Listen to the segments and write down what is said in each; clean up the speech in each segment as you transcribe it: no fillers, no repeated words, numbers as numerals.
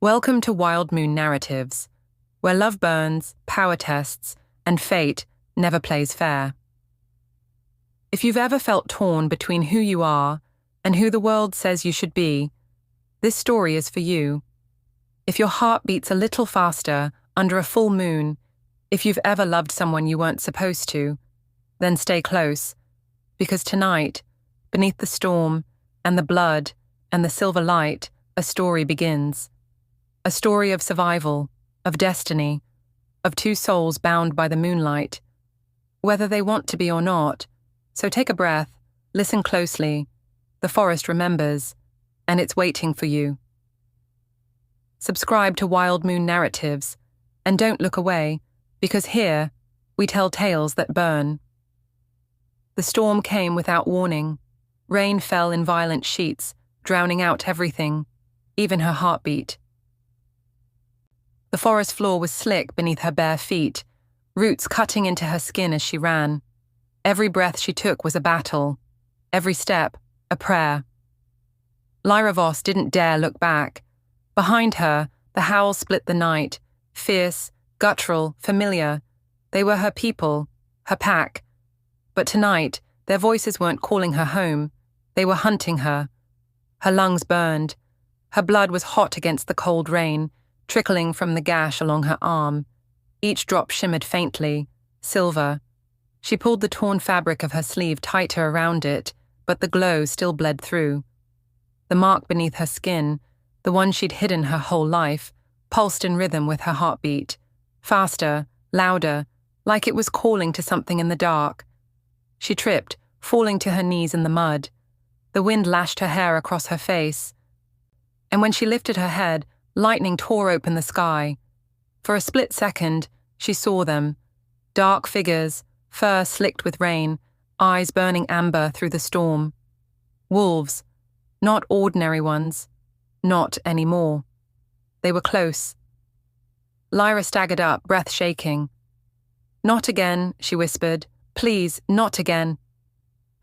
Welcome to Wild Moon Narratives, where love burns, power tests, and fate never plays fair. If you've ever felt torn between who you are and who the world says you should be, this story is for you. If your heart beats a little faster under a full moon, if you've ever loved someone you weren't supposed to, then stay close, because tonight, beneath the storm and the blood and the silver light, a story begins. A story of survival, of destiny, of two souls bound by the moonlight, whether they want to be or not. So take a breath, listen closely. The forest remembers, and it's waiting for you. Subscribe to Wild Moon Narratives, and don't look away, because here, we tell tales that burn. The storm came without warning. Rain fell in violent sheets, drowning out everything, even her heartbeat. The forest floor was slick beneath her bare feet, roots cutting into her skin as she ran. Every breath she took was a battle, every step a prayer. Lyra didn't dare look back. Behind her, the howl split the night, fierce, guttural, familiar. They were her people, her pack. But tonight, their voices weren't calling her home. They were hunting her. Her lungs burned. Her blood was hot against the cold rain, trickling from the gash along her arm. Each drop shimmered faintly, silver. She pulled the torn fabric of her sleeve tighter around it, but the glow still bled through. The mark beneath her skin, the one she'd hidden her whole life, pulsed in rhythm with her heartbeat, faster, louder, like it was calling to something in the dark. She tripped, falling to her knees in the mud. The wind lashed her hair across her face. And when she lifted her head, lightning tore open the sky. For a split second, she saw them. Dark figures, fur slicked with rain, eyes burning amber through the storm. Wolves, not ordinary ones, not anymore. They were close. Lyra staggered up, breath shaking. "Not again," she whispered. "Please, not again."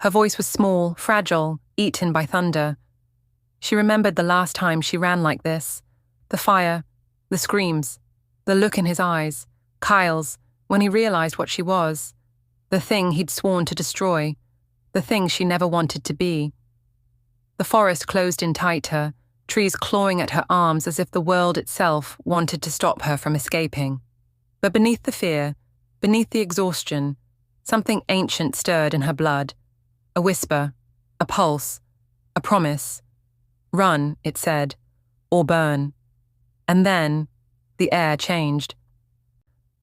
Her voice was small, fragile, eaten by thunder. She remembered the last time she ran like this. The fire, the screams, the look in his eyes, Kyle's, when he realized what she was, the thing he'd sworn to destroy, the thing she never wanted to be. The forest closed in tighter, trees clawing at her arms as if the world itself wanted to stop her from escaping. But beneath the fear, beneath the exhaustion, something ancient stirred in her blood. A whisper, a pulse, a promise. "Run," it said, "or burn." And then, the air changed.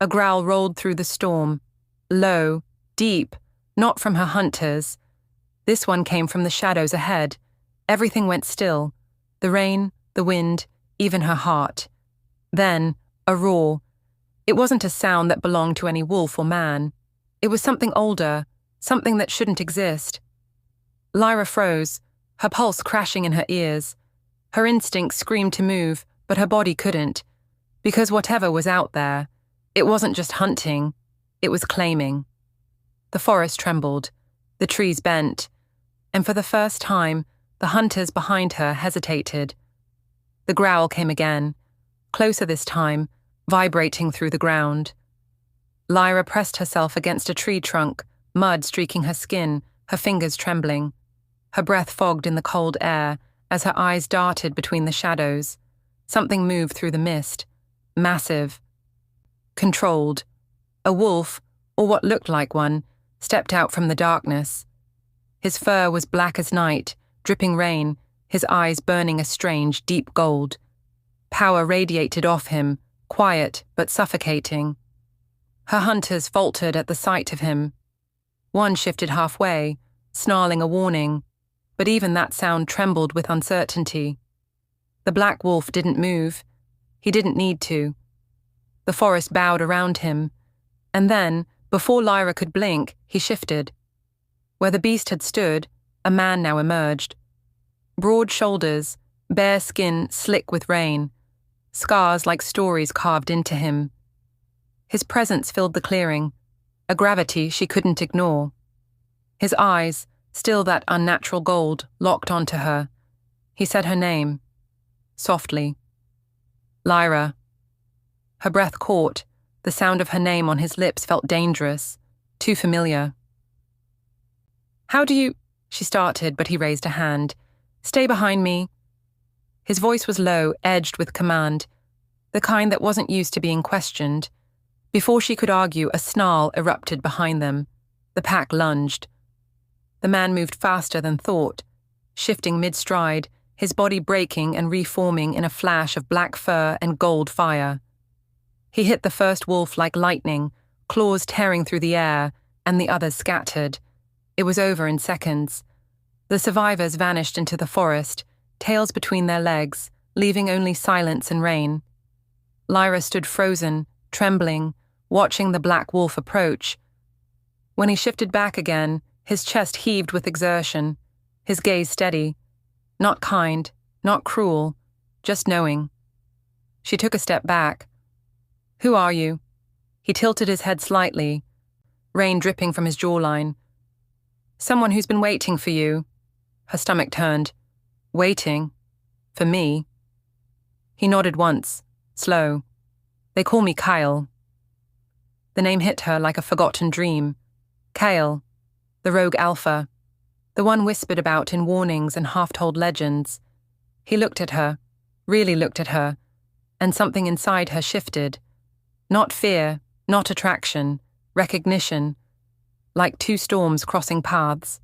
A growl rolled through the storm, low, deep, not from her hunters. This one came from the shadows ahead. Everything went still, the rain, the wind, even her heart. Then, a roar. It wasn't a sound that belonged to any wolf or man. It was something older, something that shouldn't exist. Lyra froze, her pulse crashing in her ears. Her instincts screamed to move, but her body couldn't, because whatever was out there, it wasn't just hunting, it was claiming. The forest trembled, the trees bent, and for the first time, the hunters behind her hesitated. The growl came again, closer this time, vibrating through the ground. Lyra pressed herself against a tree trunk, mud streaking her skin, her fingers trembling. Her breath fogged in the cold air as her eyes darted between the shadows. Something moved through the mist, massive, controlled. A wolf, or what looked like one, stepped out from the darkness. His fur was black as night, dripping rain, his eyes burning a strange, deep gold. Power radiated off him, quiet but suffocating. Her hunters faltered at the sight of him. One shifted halfway, snarling a warning, but even that sound trembled with uncertainty. The black wolf didn't move. He didn't need to. The forest bowed around him, and then, before Lyra could blink, he shifted. Where the beast had stood, a man now emerged. Broad shoulders, bare skin slick with rain, scars like stories carved into him. His presence filled the clearing, a gravity she couldn't ignore. His eyes, still that unnatural gold, locked onto her. He said her name, softly. Lyra. Her breath caught. The sound of her name on his lips felt dangerous, too familiar. How do you... She started, but he raised a hand. Stay behind me. His voice was low, edged with command, the kind that wasn't used to being questioned. Before she could argue, a snarl erupted behind them. The pack lunged. The man moved faster than thought, shifting mid-stride, his body breaking and reforming in a flash of black fur and gold fire. He hit the first wolf like lightning, claws tearing through the air, and the others scattered. It was over in seconds. The survivors vanished into the forest, tails between their legs, leaving only silence and rain. Lyra stood frozen, trembling, watching the black wolf approach. When he shifted back again, his chest heaved with exertion, his gaze steady. Not kind, not cruel, just knowing. She took a step back. Who are you? He tilted his head slightly, rain dripping from his jawline. Someone who's been waiting for you. Her stomach turned. Waiting? For me? He nodded once, slow. They call me Kyle. The name hit her like a forgotten dream. Kyle, the rogue alpha, the one whispered about in warnings and half-told legends. He looked at her, really looked at her, and something inside her shifted. Not fear, not attraction, recognition, like two storms crossing paths.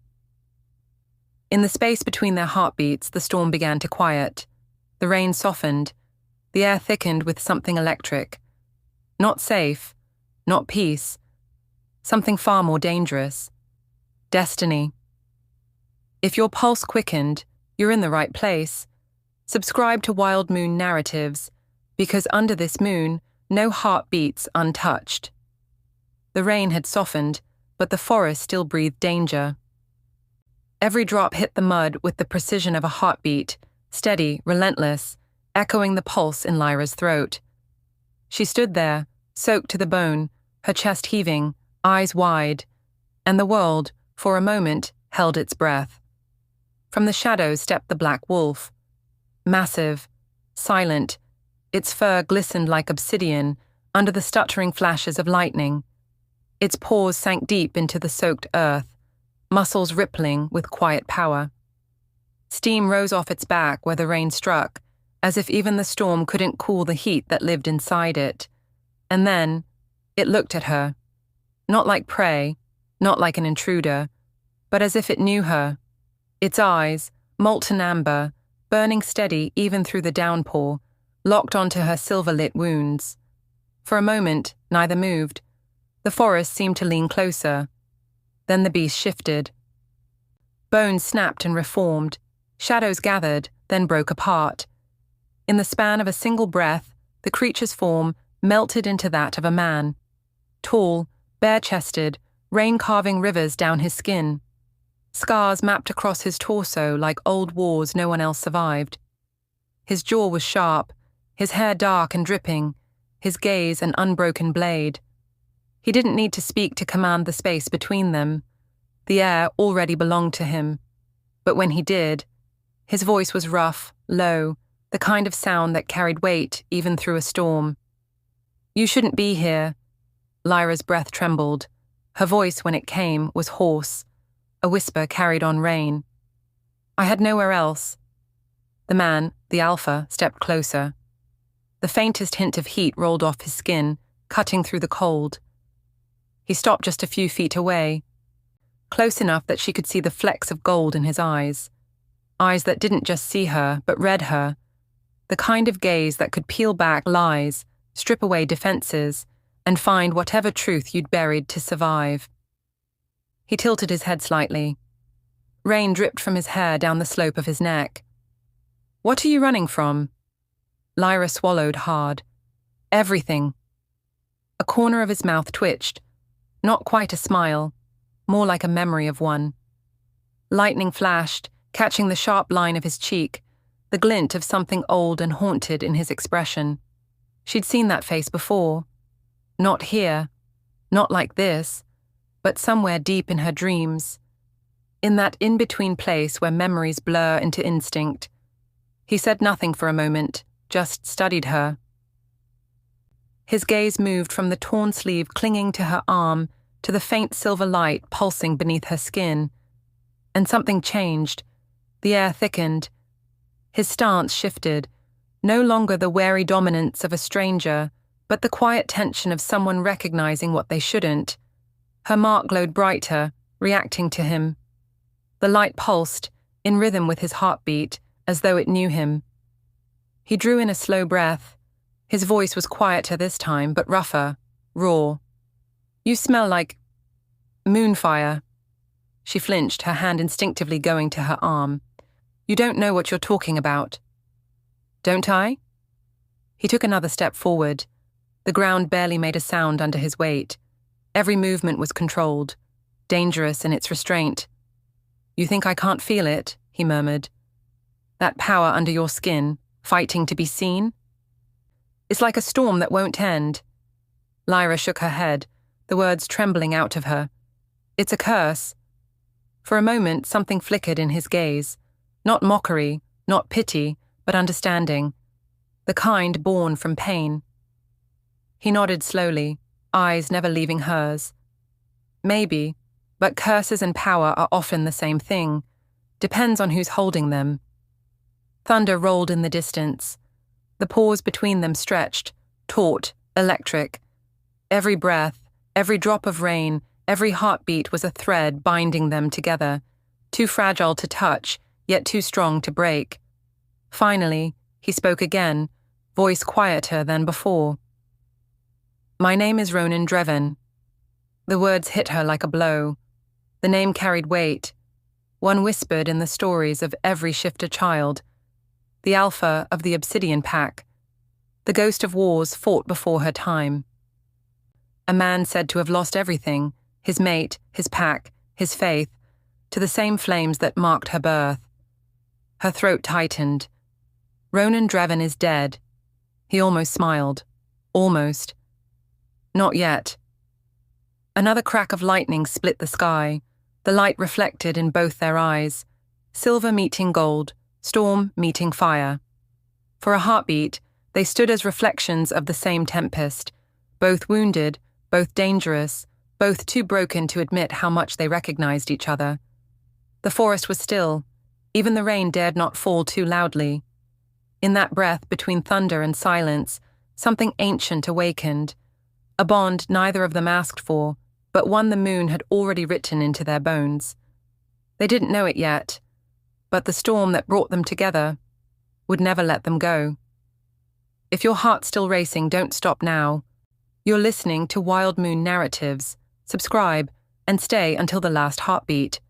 In the space between their heartbeats, the storm began to quiet. The rain softened. The air thickened with something electric. Not safe, not peace. Something far more dangerous. Destiny. If your pulse quickened, you're in the right place. Subscribe to Wild Moon Narratives, because under this moon, no heart beats untouched. The rain had softened, but the forest still breathed danger. Every drop hit the mud with the precision of a heartbeat, steady, relentless, echoing the pulse in Lyra's throat. She stood there, soaked to the bone, her chest heaving, eyes wide, and the world, for a moment, held its breath. From the shadows stepped the black wolf. Massive, silent, its fur glistened like obsidian under the stuttering flashes of lightning. Its paws sank deep into the soaked earth, muscles rippling with quiet power. Steam rose off its back where the rain struck, as if even the storm couldn't cool the heat that lived inside it. And then, it looked at her. Not like prey, not like an intruder, but as if it knew her. Its eyes, molten amber, burning steady even through the downpour, locked onto her silver-lit wounds. For a moment, neither moved. The forest seemed to lean closer. Then the beast shifted. Bones snapped and reformed. Shadows gathered, then broke apart. In the span of a single breath, the creature's form melted into that of a man. Tall, bare-chested, rain carving rivers down his skin. Scars mapped across his torso like old wars no one else survived. His jaw was sharp, his hair dark and dripping, his gaze an unbroken blade. He didn't need to speak to command the space between them. The air already belonged to him. But when he did, his voice was rough, low, the kind of sound that carried weight even through a storm. You shouldn't be here. Lyra's breath trembled. Her voice, when it came, was hoarse. A whisper carried on rain. I had nowhere else. The man, the alpha, stepped closer. The faintest hint of heat rolled off his skin, cutting through the cold. He stopped just a few feet away, close enough that she could see the flecks of gold in his eyes. Eyes that didn't just see her, but read her. The kind of gaze that could peel back lies, strip away defenses, and find whatever truth you'd buried to survive. He tilted his head slightly. Rain dripped from his hair down the slope of his neck. What are you running from? Lyra swallowed hard. Everything. A corner of his mouth twitched. Not quite a smile, more like a memory of one. Lightning flashed, catching the sharp line of his cheek, the glint of something old and haunted in his expression. She'd seen that face before. Not here, not like this, but somewhere deep in her dreams. In that in-between place where memories blur into instinct. He said nothing for a moment, just studied her, His gaze moved from the torn sleeve clinging to her arm to the faint silver light pulsing beneath her skin. And something changed. The air thickened. His stance shifted, no longer the wary dominance of a stranger, but the quiet tension of someone recognizing what they shouldn't. Her mark glowed brighter, reacting to him. The light pulsed, in rhythm with his heartbeat, as though it knew him. He drew in a slow breath. His voice was quieter this time, but rougher, raw. "You smell like moonfire." She flinched, her hand instinctively going to her arm. "You don't know what you're talking about." "Don't I?" He took another step forward. The ground barely made a sound under his weight. Every movement was controlled, dangerous in its restraint. "You think I can't feel it?" he murmured. "That power under your skin, fighting to be seen? It's like a storm that won't end." Lyra shook her head, the words trembling out of her. "It's a curse." For a moment, something flickered in his gaze. Not mockery, not pity, but understanding. The kind born from pain. He nodded slowly, eyes never leaving hers. "Maybe, but curses and power are often the same thing. Depends on who's holding them." Thunder rolled in the distance. The pause between them stretched, taut, electric. Every breath, every drop of rain, every heartbeat was a thread binding them together, too fragile to touch, yet too strong to break. Finally, he spoke again, voice quieter than before. "My name is Ronan Dreven." The words hit her like a blow. The name carried weight, one whispered in the stories of every shifter child. The alpha of the Obsidian Pack, the ghost of wars fought before her time. A man said to have lost everything, his mate, his pack, his faith, to the same flames that marked her birth. Her throat tightened. Ronan Dreven is dead. He almost smiled. Almost. Not yet. Another crack of lightning split the sky, the light reflected in both their eyes, silver meeting gold, storm meeting fire. For a heartbeat, they stood as reflections of the same tempest, both wounded, both dangerous, both too broken to admit how much they recognized each other. The forest was still. Even the rain dared not fall too loudly. In that breath between thunder and silence, something ancient awakened, a bond neither of them asked for, but one the moon had already written into their bones. They didn't know it yet, but the storm that brought them together would never let them go. If your heart's still racing, don't stop now. You're listening to Wild Moon Narratives. Subscribe and stay until the last heartbeat,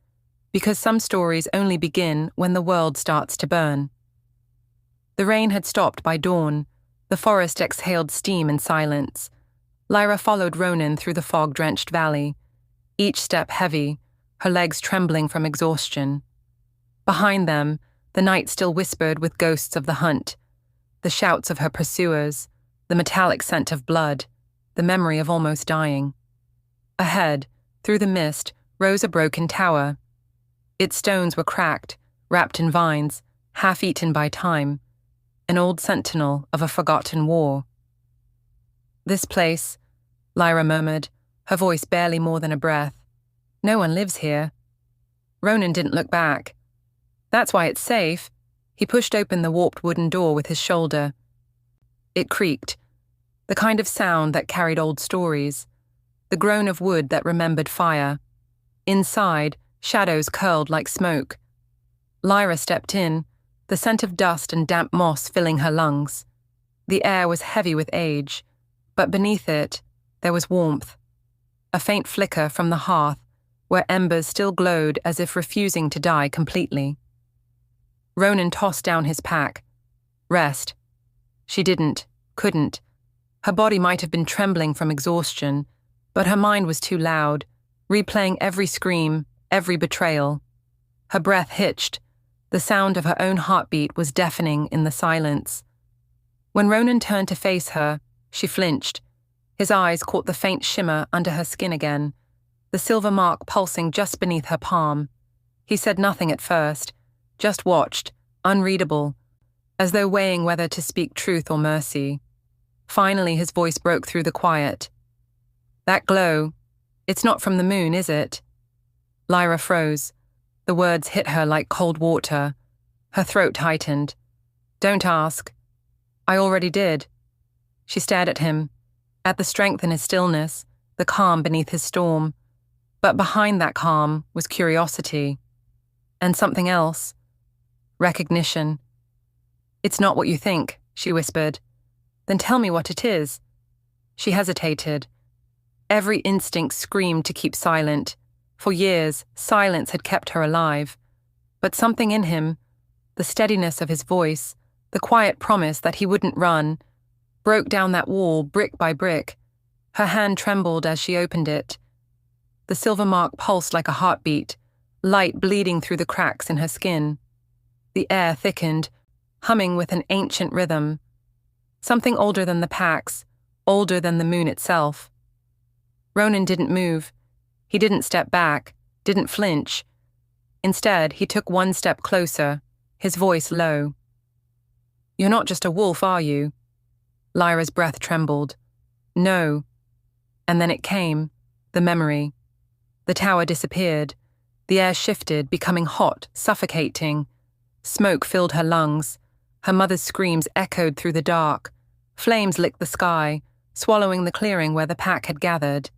because some stories only begin when the world starts to burn. The rain had stopped by dawn. The forest exhaled steam in silence. Lyra followed Ronan through the fog-drenched valley, each step heavy, her legs trembling from exhaustion. Behind them, the night still whispered with ghosts of the hunt, the shouts of her pursuers, the metallic scent of blood, the memory of almost dying. Ahead, through the mist, rose a broken tower. Its stones were cracked, wrapped in vines, half-eaten by time, an old sentinel of a forgotten war. "This place," Lyra murmured, her voice barely more than a breath. "No one lives here." Ronan didn't look back. "That's why it's safe." He pushed open the warped wooden door with his shoulder. It creaked, the kind of sound that carried old stories, the groan of wood that remembered fire. Inside, shadows curled like smoke. Lyra stepped in, the scent of dust and damp moss filling her lungs. The air was heavy with age, but beneath it, there was warmth. A faint flicker from the hearth, where embers still glowed as if refusing to die completely. Ronan tossed down his pack. Rest. She didn't, couldn't. Her body might have been trembling from exhaustion, but her mind was too loud, replaying every scream, every betrayal. Her breath hitched. The sound of her own heartbeat was deafening in the silence. When Ronan turned to face her, she flinched. His eyes caught the faint shimmer under her skin again, the silver mark pulsing just beneath her palm. He said nothing at first, just watched, unreadable, as though weighing whether to speak truth or mercy. Finally, his voice broke through the quiet. "That glow, it's not from the moon, is it?" Lyra froze. The words hit her like cold water. Her throat tightened. "Don't ask." "I already did." She stared at him, at the strength in his stillness, the calm beneath his storm. But behind that calm was curiosity. And something else. Recognition. "It's not what you think," she whispered. "Then tell me what it is." She hesitated. Every instinct screamed to keep silent. For years, silence had kept her alive. But something in him, the steadiness of his voice, the quiet promise that he wouldn't run, broke down that wall brick by brick. Her hand trembled as she opened it. The silver mark pulsed like a heartbeat, light bleeding through the cracks in her skin. The air thickened, humming with an ancient rhythm. Something older than the packs, older than the moon itself. Ronan didn't move. He didn't step back, didn't flinch. Instead, he took one step closer, his voice low. "You're not just a wolf, are you?" Lyra's breath trembled. "No." And then it came, the memory. The tower disappeared. The air shifted, becoming hot, suffocating. Smoke filled her lungs. Her mother's screams echoed through the dark. Flames licked the sky, swallowing the clearing where the pack had gathered.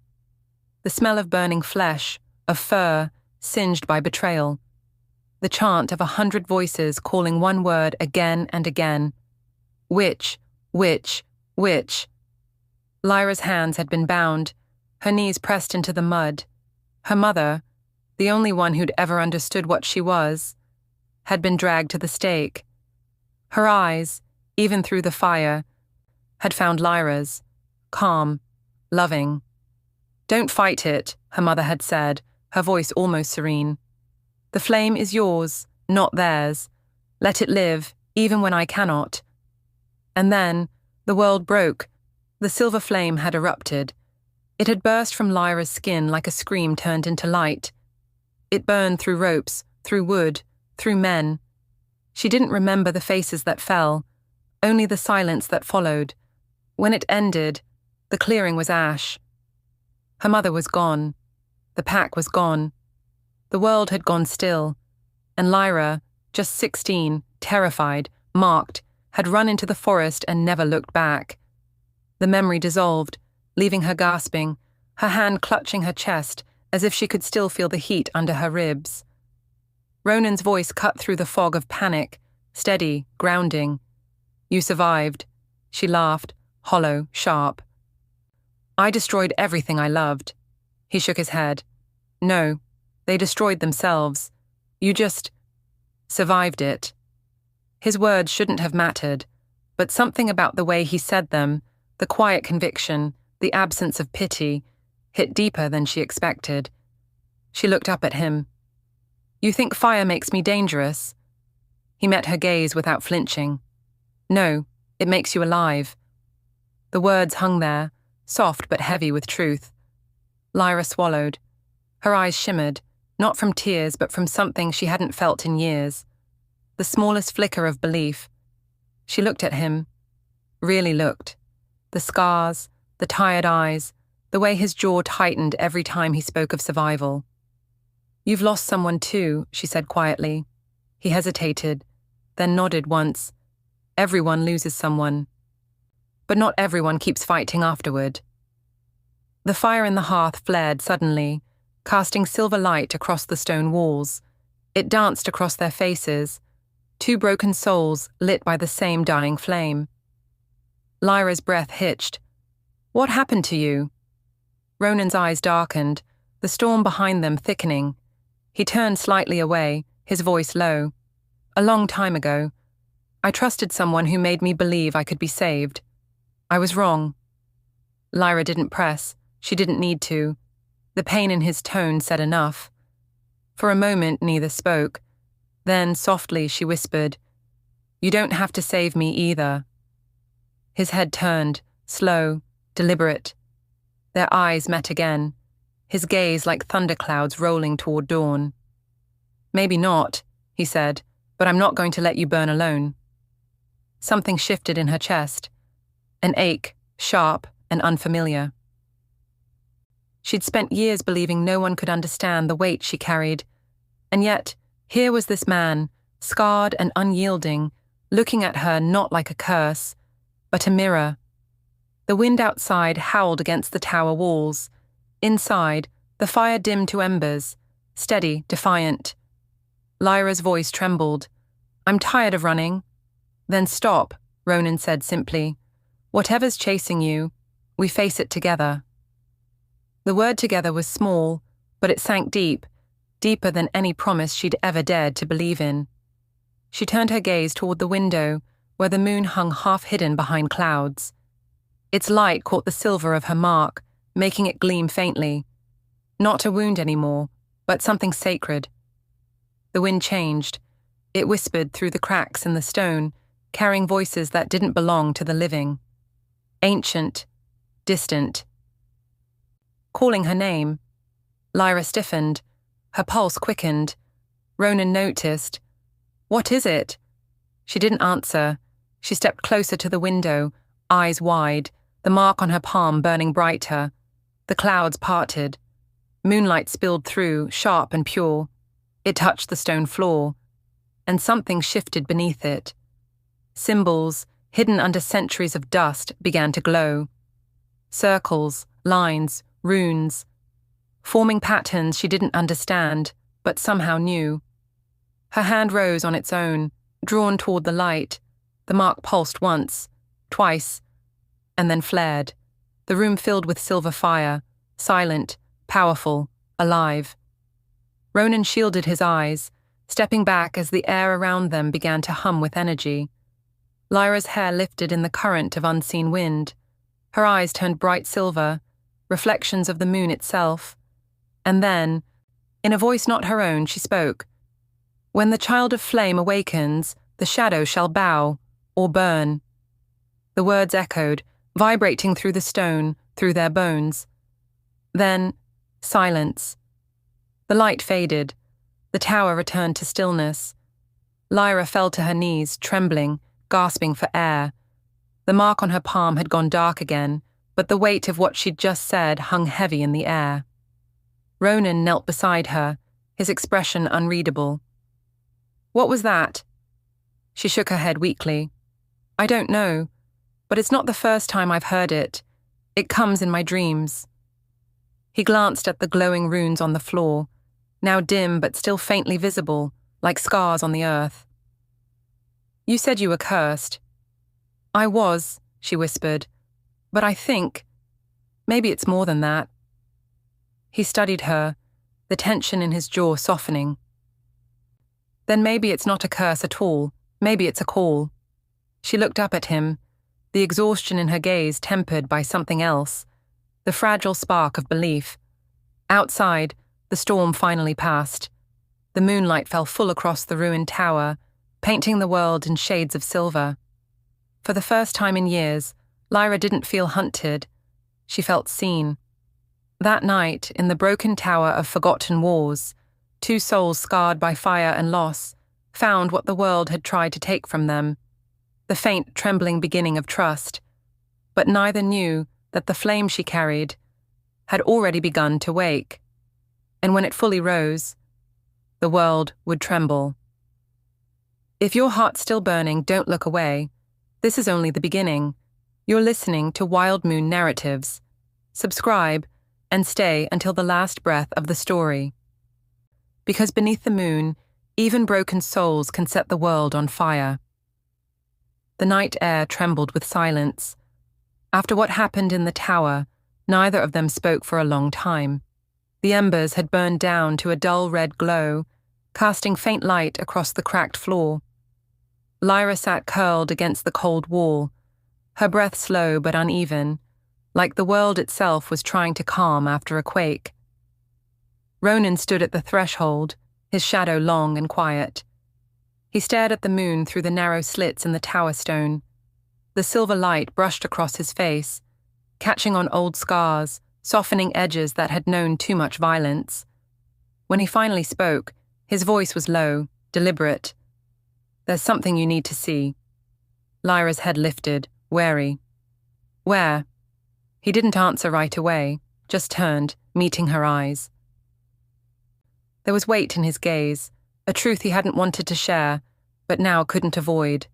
The smell of burning flesh, of fur, singed by betrayal. The chant of 100 voices calling one word again and again. Witch, witch, witch. Lyra's hands had been bound, her knees pressed into the mud. Her mother, the only one who'd ever understood what she was, had been dragged to the stake. Her eyes, even through the fire, had found Lyra's, calm, loving. "Don't fight it," her mother had said, her voice almost serene. "The flame is yours, not theirs. Let it live, even when I cannot." And then, the world broke. The silver flame had erupted. It had burst from Lyra's skin like a scream turned into light. It burned through ropes, through wood, through men. She didn't remember the faces that fell, only the silence that followed. When it ended, the clearing was ash. Her mother was gone. The pack was gone. The world had gone still. And Lyra, just 16, terrified, marked, had run into the forest and never looked back. The memory dissolved, leaving her gasping, her hand clutching her chest as if she could still feel the heat under her ribs. Ronan's voice cut through the fog of panic, steady, grounding. "You survived." She laughed, hollow, sharp. "I destroyed everything I loved." He shook his head. "No, they destroyed themselves. You just survived it." His words shouldn't have mattered, but something about the way he said them, the quiet conviction, the absence of pity, hit deeper than she expected. She looked up at him. "You think fire makes me dangerous?" He met her gaze without flinching. "No, it makes you alive." The words hung there, soft but heavy with truth. Lyra swallowed. Her eyes shimmered, not from tears but from something she hadn't felt in years. The smallest flicker of belief. She looked at him. Really looked. The scars, the tired eyes, the way his jaw tightened every time he spoke of survival. "You've lost someone too," she said quietly. He hesitated, then nodded once. "Everyone loses someone. But not everyone keeps fighting afterward." The fire in the hearth flared suddenly, casting silver light across the stone walls. It danced across their faces, two broken souls lit by the same dying flame. Lyra's breath hitched. "What happened to you?" Ronan's eyes darkened, the storm behind them thickening. He turned slightly away, his voice low. "A long time ago. I trusted someone who made me believe I could be saved. I was wrong." Lyra didn't press. She didn't need to. The pain in his tone said enough. For a moment, neither spoke. Then, softly, she whispered, "You don't have to save me either." His head turned, slow, deliberate. Their eyes met again, his gaze like thunderclouds rolling toward dawn. "Maybe not," he said, "but I'm not going to let you burn alone." Something shifted in her chest. An ache, sharp and unfamiliar. She'd spent years believing no one could understand the weight she carried, and yet here was this man, scarred and unyielding, looking at her not like a curse, but a mirror. The wind outside howled against the tower walls. Inside, the fire dimmed to embers, steady, defiant. Lyra's voice trembled. "I'm tired of running." "Then stop," Ronan said simply. "Whatever's chasing you, we face it together." The word together was small, but it sank deep, deeper than any promise she'd ever dared to believe in. She turned her gaze toward the window, where the moon hung half-hidden behind clouds. Its light caught the silver of her mark, making it gleam faintly. Not a wound anymore, but something sacred. The wind changed. It whispered through the cracks in the stone, carrying voices that didn't belong to the living. Ancient, distant. Calling her name. Lyra stiffened. Her pulse quickened. Ronan noticed. "What is it?" She didn't answer. She stepped closer to the window, eyes wide, the mark on her palm burning brighter. The clouds parted. Moonlight spilled through, sharp and pure. It touched the stone floor, and something shifted beneath it. Symbols, hidden under centuries of dust, began to glow. Circles, lines, runes, forming patterns she didn't understand, but somehow knew. Her hand rose on its own, drawn toward the light. The mark pulsed once, twice, and then flared. The room filled with silver fire, silent, powerful, alive. Ronan shielded his eyes, stepping back as the air around them began to hum with energy. Lyra's hair lifted in the current of unseen wind. Her eyes turned bright silver, reflections of the moon itself. And then, in a voice not her own, she spoke. "When the child of flame awakens, the shadow shall bow, or burn." The words echoed, vibrating through the stone, through their bones. Then, silence. The light faded. The tower returned to stillness. Lyra fell to her knees, trembling, gasping for air. The mark on her palm had gone dark again, but the weight of what she'd just said hung heavy in the air. Ronan knelt beside her, his expression unreadable. "What was that?" She shook her head weakly. "I don't know, but it's not the first time I've heard it. It comes in my dreams." He glanced at the glowing runes on the floor, now dim but still faintly visible, like scars on the earth. "You said you were cursed." "I was," she whispered, "but I think maybe it's more than that." He studied her, the tension in his jaw softening. "Then maybe it's not a curse at all. Maybe it's a call." She looked up at him, the exhaustion in her gaze tempered by something else, the fragile spark of belief. Outside, the storm finally passed. The moonlight fell full across the ruined tower, painting the world in shades of silver. For the first time in years, Lyra didn't feel hunted. She felt seen. That night, in the broken tower of forgotten wars, two souls scarred by fire and loss found what the world had tried to take from them, the faint, trembling beginning of trust. But neither knew that the flame she carried had already begun to wake. And when it fully rose, the world would tremble. If your heart's still burning, don't look away. This is only the beginning. You're listening to Wild Moon Narratives. Subscribe and stay until the last breath of the story. Because beneath the moon, even broken souls can set the world on fire. The night air trembled with silence. After what happened in the tower, neither of them spoke for a long time. The embers had burned down to a dull red glow, casting faint light across the cracked floor. Lyra sat curled against the cold wall, her breath slow but uneven, like the world itself was trying to calm after a quake. Ronan stood at the threshold, his shadow long and quiet. He stared at the moon through the narrow slits in the tower stone. The silver light brushed across his face, catching on old scars, softening edges that had known too much violence. When he finally spoke, his voice was low, deliberate. "There's something you need to see." Lyra's head lifted, wary. "Where?" He didn't answer right away, just turned, meeting her eyes. There was weight in his gaze, a truth he hadn't wanted to share, but now couldn't avoid.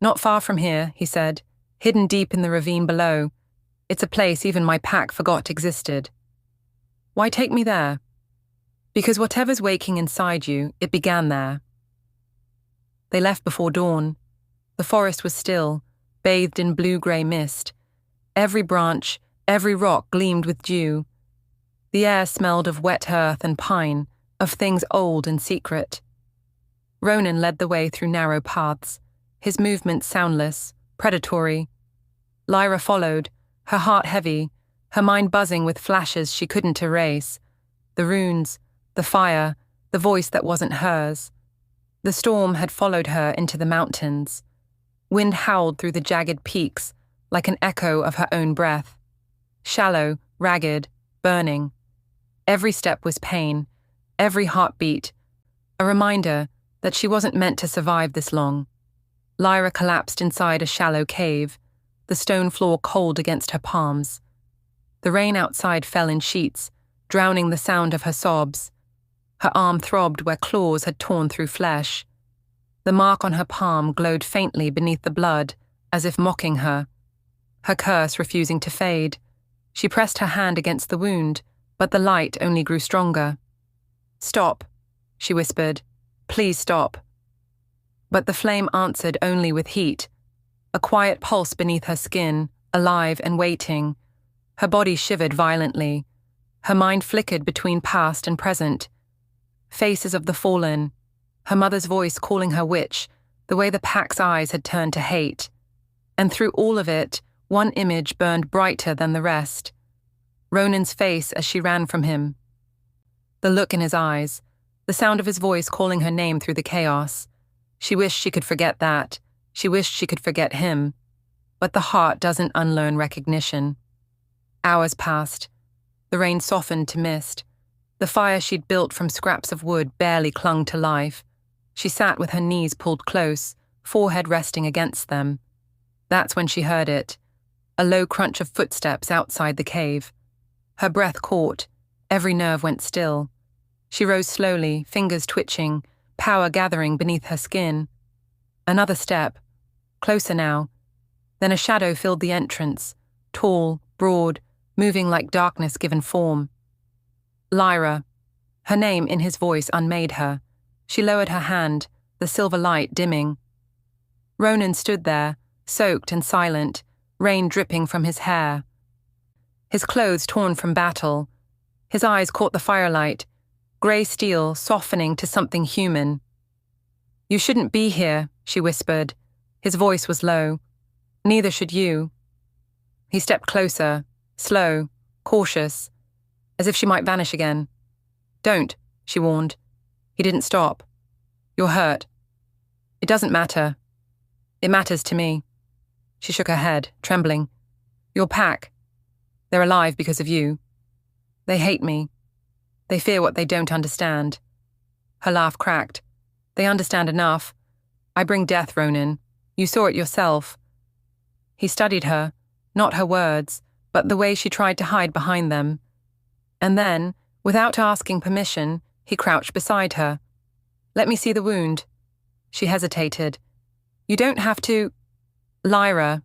"Not far from here," he said, "hidden deep in the ravine below. It's a place even my pack forgot existed." "Why take me there?" "Because whatever's waking inside you, it began there." They left before dawn. The forest was still, bathed in blue-grey mist. Every branch, every rock gleamed with dew. The air smelled of wet earth and pine, of things old and secret. Ronan led the way through narrow paths, his movements soundless, predatory. Lyra followed, her heart heavy, her mind buzzing with flashes she couldn't erase. The runes, the fire, the voice that wasn't hers. The storm had followed her into the mountains. Wind howled through the jagged peaks, like an echo of her own breath. Shallow, ragged, burning. Every step was pain, every heartbeat, a reminder that she wasn't meant to survive this long. Lyra collapsed inside a shallow cave, the stone floor cold against her palms. The rain outside fell in sheets, drowning the sound of her sobs. Her arm throbbed where claws had torn through flesh. The mark on her palm glowed faintly beneath the blood, as if mocking her. Her curse refusing to fade. She pressed her hand against the wound, but the light only grew stronger. "Stop," she whispered. "Please stop." But the flame answered only with heat, a quiet pulse beneath her skin, alive and waiting. Her body shivered violently. Her mind flickered between past and present. Faces of the fallen, her mother's voice calling her witch, the way the pack's eyes had turned to hate. And through all of it, one image burned brighter than the rest. Ronan's face as she ran from him. The look in his eyes, the sound of his voice calling her name through the chaos. She wished she could forget that. She wished she could forget him. But the heart doesn't unlearn recognition. Hours passed. The rain softened to mist. The fire she'd built from scraps of wood barely clung to life. She sat with her knees pulled close, forehead resting against them. That's when she heard it, a low crunch of footsteps outside the cave. Her breath caught, every nerve went still. She rose slowly, fingers twitching, power gathering beneath her skin. Another step, closer now. Then a shadow filled the entrance, tall, broad, moving like darkness given form. Lyra. Her name in his voice unmade her. She lowered her hand, the silver light dimming. Ronan stood there, soaked and silent, rain dripping from his hair. His clothes torn from battle. His eyes caught the firelight, grey steel softening to something human. "You shouldn't be here," she whispered. His voice was low. "Neither should you." He stepped closer, slow, cautious, as if she might vanish again. "Don't," she warned. He didn't stop. "You're hurt." "It doesn't matter." "It matters to me." She shook her head, trembling. "Your pack. They're alive because of you. They hate me. They fear what they don't understand." Her laugh cracked. "They understand enough. I bring death, Ronan. You saw it yourself." He studied her, not her words, but the way she tried to hide behind them. And then, without asking permission, he crouched beside her. "Let me see the wound." She hesitated. "You don't have to—" "Lyra."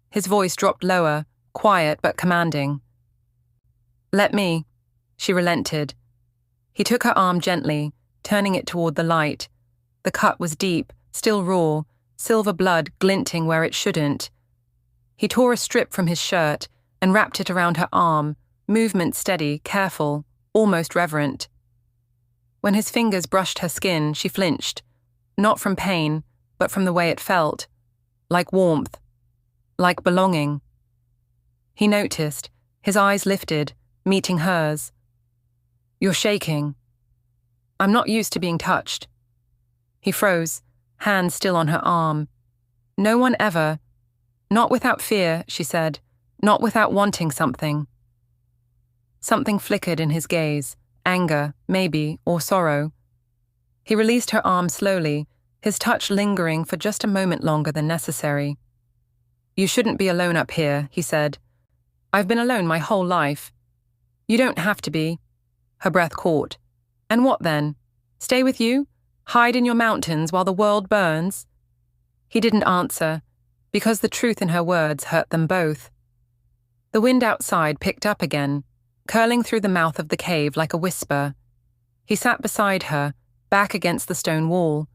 His voice dropped lower, quiet but commanding. "Let me." She relented. He took her arm gently, turning it toward the light. The cut was deep, still raw, silver blood glinting where it shouldn't. He tore a strip from his shirt and wrapped it around her arm, movement steady, careful, almost reverent. When his fingers brushed her skin, she flinched, not from pain, but from the way it felt, like warmth, like belonging. He noticed, his eyes lifted, meeting hers. "You're shaking." "I'm not used to being touched." He froze, hand still on her arm. "No one ever. Not without fear," she said, "not without wanting something." Something flickered in his gaze, anger, maybe, or sorrow. He released her arm slowly, his touch lingering for just a moment longer than necessary. "You shouldn't be alone up here," he said. I've been alone my whole life. You don't have to be. Her breath caught. And what then? Stay with you? Hide in your mountains while the world burns? He didn't answer, because the truth in her words hurt them both. The wind outside picked up again, curling through the mouth of the cave like a whisper. He sat beside her, back against the stone wall.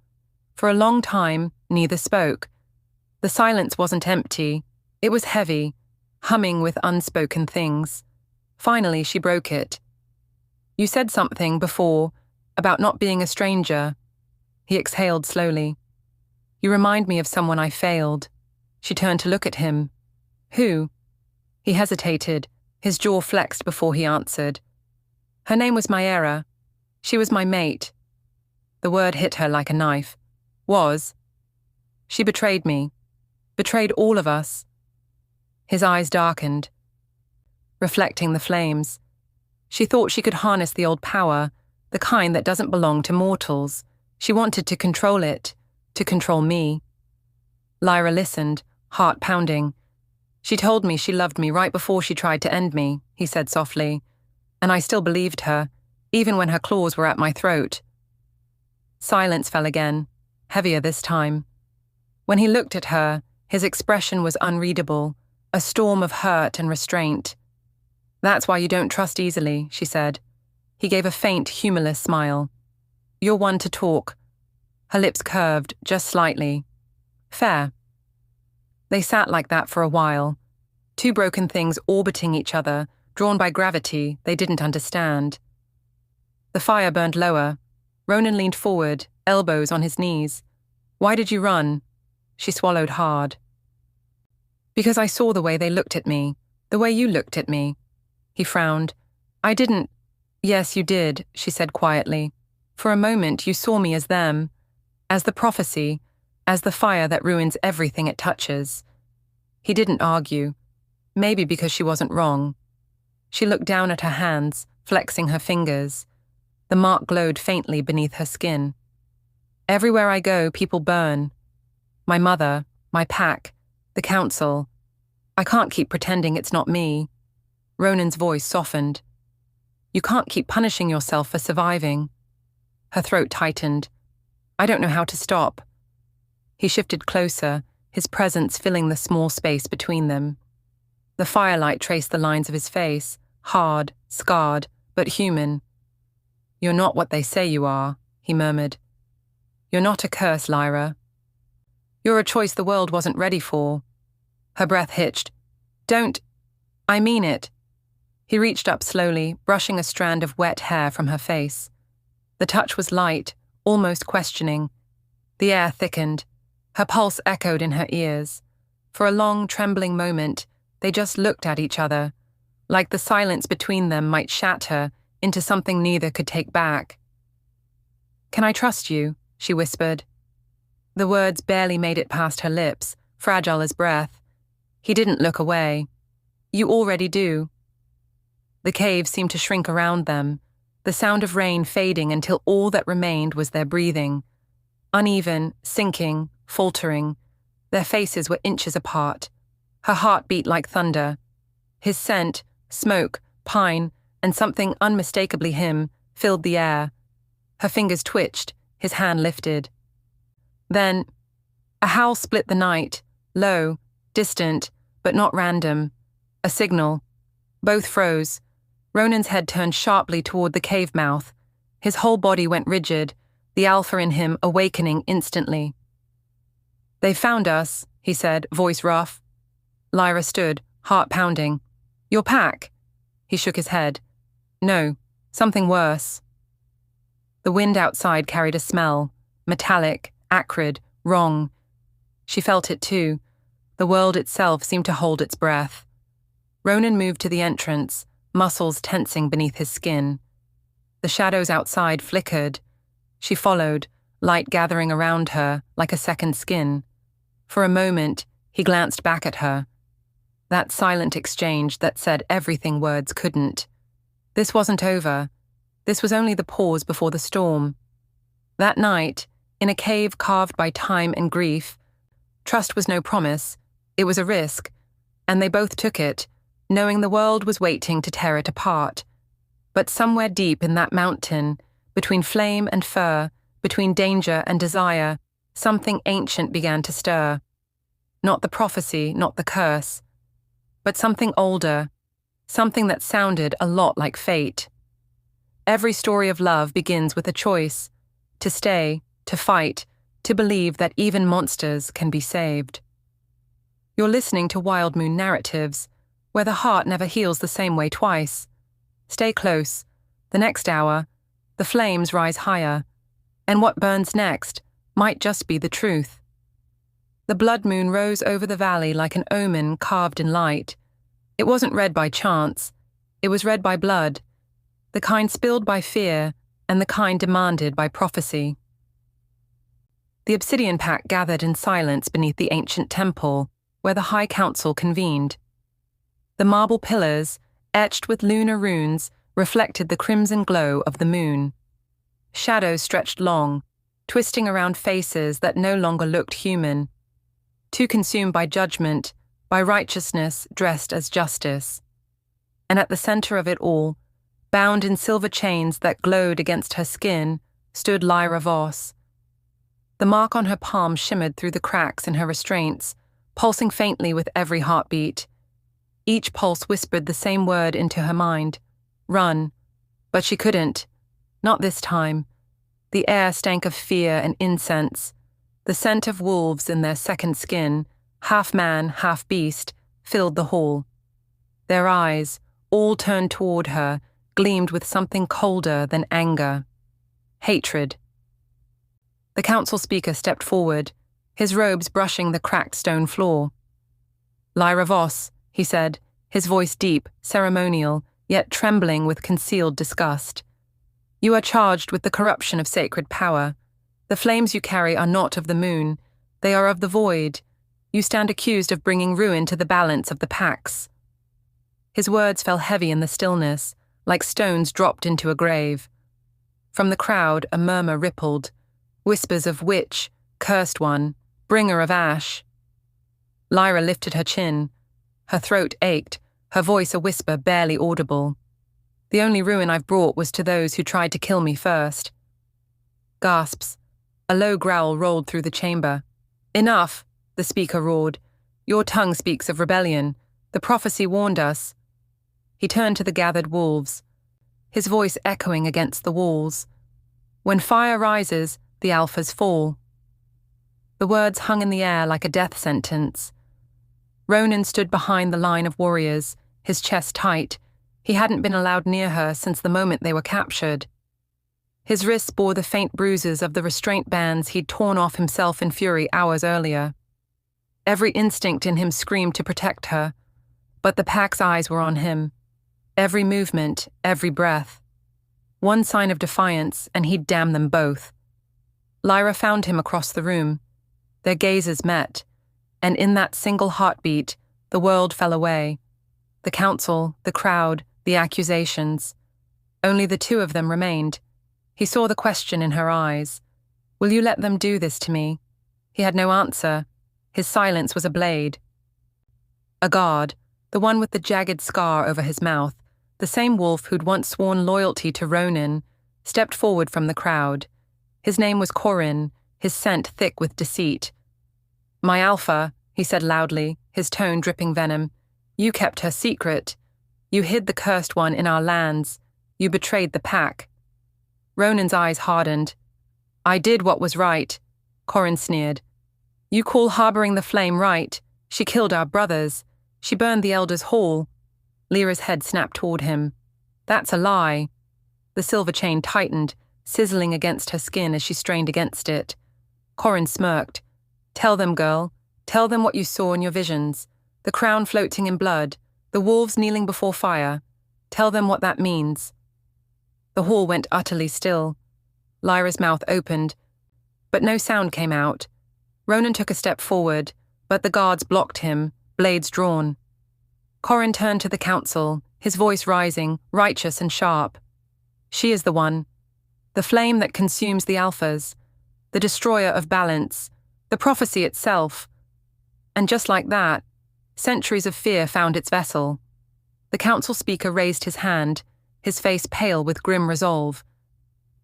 For a long time, neither spoke. The silence wasn't empty. It was heavy, humming with unspoken things. Finally, she broke it. You said something before about not being a stranger. He exhaled slowly. You remind me of someone I failed. She turned to look at him. Who? He hesitated, his jaw flexed before he answered. Her name was Lyra. She was my mate. The word hit her like a knife. Was. She betrayed me. Betrayed all of us. His eyes darkened, reflecting the flames. She thought she could harness the old power, the kind that doesn't belong to mortals. She wanted to control it, to control me. Lyra listened, heart pounding. She told me she loved me right before she tried to end me, he said softly, and I still believed her, even when her claws were at my throat. Silence fell again, heavier this time. When he looked at her, his expression was unreadable, a storm of hurt and restraint. That's why you don't trust easily, she said. He gave a faint, humorless smile. You're one to talk. Her lips curved, just slightly. Fair. They sat like that for a while, two broken things orbiting each other, drawn by gravity they didn't understand. The fire burned lower. Ronan leaned forward, elbows on his knees. Why did you run? She swallowed hard. Because I saw the way they looked at me, the way you looked at me. He frowned. I didn't. Yes, you did, she said quietly. For a moment you saw me as them, as the prophecy, as the fire that ruins everything it touches. He didn't argue, maybe because she wasn't wrong. She looked down at her hands, flexing her fingers. The mark glowed faintly beneath her skin. Everywhere I go, people burn. My mother, my pack, the council. I can't keep pretending it's not me. Ronan's voice softened. You can't keep punishing yourself for surviving. Her throat tightened. I don't know how to stop. He shifted closer, his presence filling the small space between them. The firelight traced the lines of his face, hard, scarred, but human. You're not what they say you are, he murmured. You're not a curse, Lyra. You're a choice the world wasn't ready for. Her breath hitched. Don't. I mean it. He reached up slowly, brushing a strand of wet hair from her face. The touch was light, almost questioning. The air thickened. Her pulse echoed in her ears. For a long, trembling moment, they just looked at each other, like the silence between them might shatter into something neither could take back. Can I trust you? She whispered. The words barely made it past her lips, fragile as breath. He didn't look away. You already do. The cave seemed to shrink around them, the sound of rain fading until all that remained was their breathing. Uneven, sinking, faltering. Their faces were inches apart. Her heart beat like thunder. His scent, smoke, pine, and something unmistakably him, filled the air. Her fingers twitched, his hand lifted. Then, a howl split the night, low, distant, but not random. A signal. Both froze. Ronan's head turned sharply toward the cave mouth. His whole body went rigid, the alpha in him awakening instantly. They found us, he said, voice rough. Lyra stood, heart pounding. Your pack? He shook his head. No, something worse. The wind outside carried a smell, metallic, acrid, wrong. She felt it too. The world itself seemed to hold its breath. Ronan moved to the entrance, muscles tensing beneath his skin. The shadows outside flickered. She followed, light gathering around her like a second skin. For a moment, he glanced back at her. That silent exchange that said everything words couldn't. This wasn't over. This was only the pause before the storm. That night, in a cave carved by time and grief, trust was no promise. It was a risk, and they both took it, knowing the world was waiting to tear it apart. But somewhere deep in that mountain, between flame and fur, between danger and desire, something ancient began to stir. Not the prophecy, not the curse, but something older, something that sounded a lot like fate. Every story of love begins with a choice: to stay, to fight, to believe that even monsters can be saved. You're listening to Wild Moon Narratives, where the heart never heals the same way twice. Stay close. The next hour, the flames rise higher, and what burns next might just be the truth. The blood moon rose over the valley like an omen carved in light. It wasn't read by chance. It was read by blood, the kind spilled by fear and the kind demanded by prophecy. The Obsidian Pack gathered in silence beneath the ancient temple, where the High Council convened. The marble pillars, etched with lunar runes, reflected the crimson glow of the moon. Shadows stretched long, twisting around faces that no longer looked human, too consumed by judgment, by righteousness dressed as justice. And at the center of it all, bound in silver chains that glowed against her skin, stood Lyra Voss. The mark on her palm shimmered through the cracks in her restraints, pulsing faintly with every heartbeat. Each pulse whispered the same word into her mind: run. But she couldn't. Not this time. The air stank of fear and incense. The scent of wolves in their second skin, half man, half beast, filled the hall. Their eyes, all turned toward her, gleamed with something colder than anger. Hatred. The council speaker stepped forward, his robes brushing the cracked stone floor. Lyra Voss, he said, his voice deep, ceremonial, yet trembling with concealed disgust. You are charged with the corruption of sacred power. The flames you carry are not of the moon, they are of the void. You stand accused of bringing ruin to the balance of the packs. His words fell heavy in the stillness, like stones dropped into a grave. From the crowd, a murmur rippled, whispers of witch, cursed one, bringer of ash. Lyra lifted her chin. Her throat ached, her voice a whisper barely audible. The only ruin I've brought was to those who tried to kill me first. Gasps. A low growl rolled through the chamber. Enough, the speaker roared. Your tongue speaks of rebellion. The prophecy warned us. He turned to the gathered wolves, his voice echoing against the walls. When fire rises, the alphas fall. The words hung in the air like a death sentence. Ronan stood behind the line of warriors, his chest tight. He hadn't been allowed near her since the moment they were captured. His wrists bore the faint bruises of the restraint bands he'd torn off himself in fury hours earlier. Every instinct in him screamed to protect her, but the pack's eyes were on him. Every movement, every breath. One sign of defiance, and he'd damn them both. Lyra found him across the room. Their gazes met, and in that single heartbeat, the world fell away. The council, the crowd, the accusations. Only the two of them remained. He saw the question in her eyes. Will you let them do this to me? He had no answer. His silence was a blade. A guard, the one with the jagged scar over his mouth, the same wolf who'd once sworn loyalty to Ronan, stepped forward from the crowd. His name was Corin, his scent thick with deceit. My alpha, he said loudly, his tone dripping venom. You kept her secret. You hid the cursed one in our lands. You betrayed the pack. Ronan's eyes hardened. I did what was right, Corin sneered. You call harboring the flame right. She killed our brothers. She burned the elders' hall. Lyra's head snapped toward him. That's a lie. The silver chain tightened, sizzling against her skin as she strained against it. Corin smirked. Tell them, girl. Tell them what you saw in your visions. The crown floating in blood, the wolves kneeling before fire. Tell them what that means. The hall went utterly still. Lyra's mouth opened, but no sound came out. Ronan took a step forward, but the guards blocked him, blades drawn. Corin turned to the council, his voice rising, righteous and sharp. She is the one. The flame that consumes the alphas, the destroyer of balance, the prophecy itself. And just like that, centuries of fear found its vessel. The council speaker raised his hand, his face pale with grim resolve.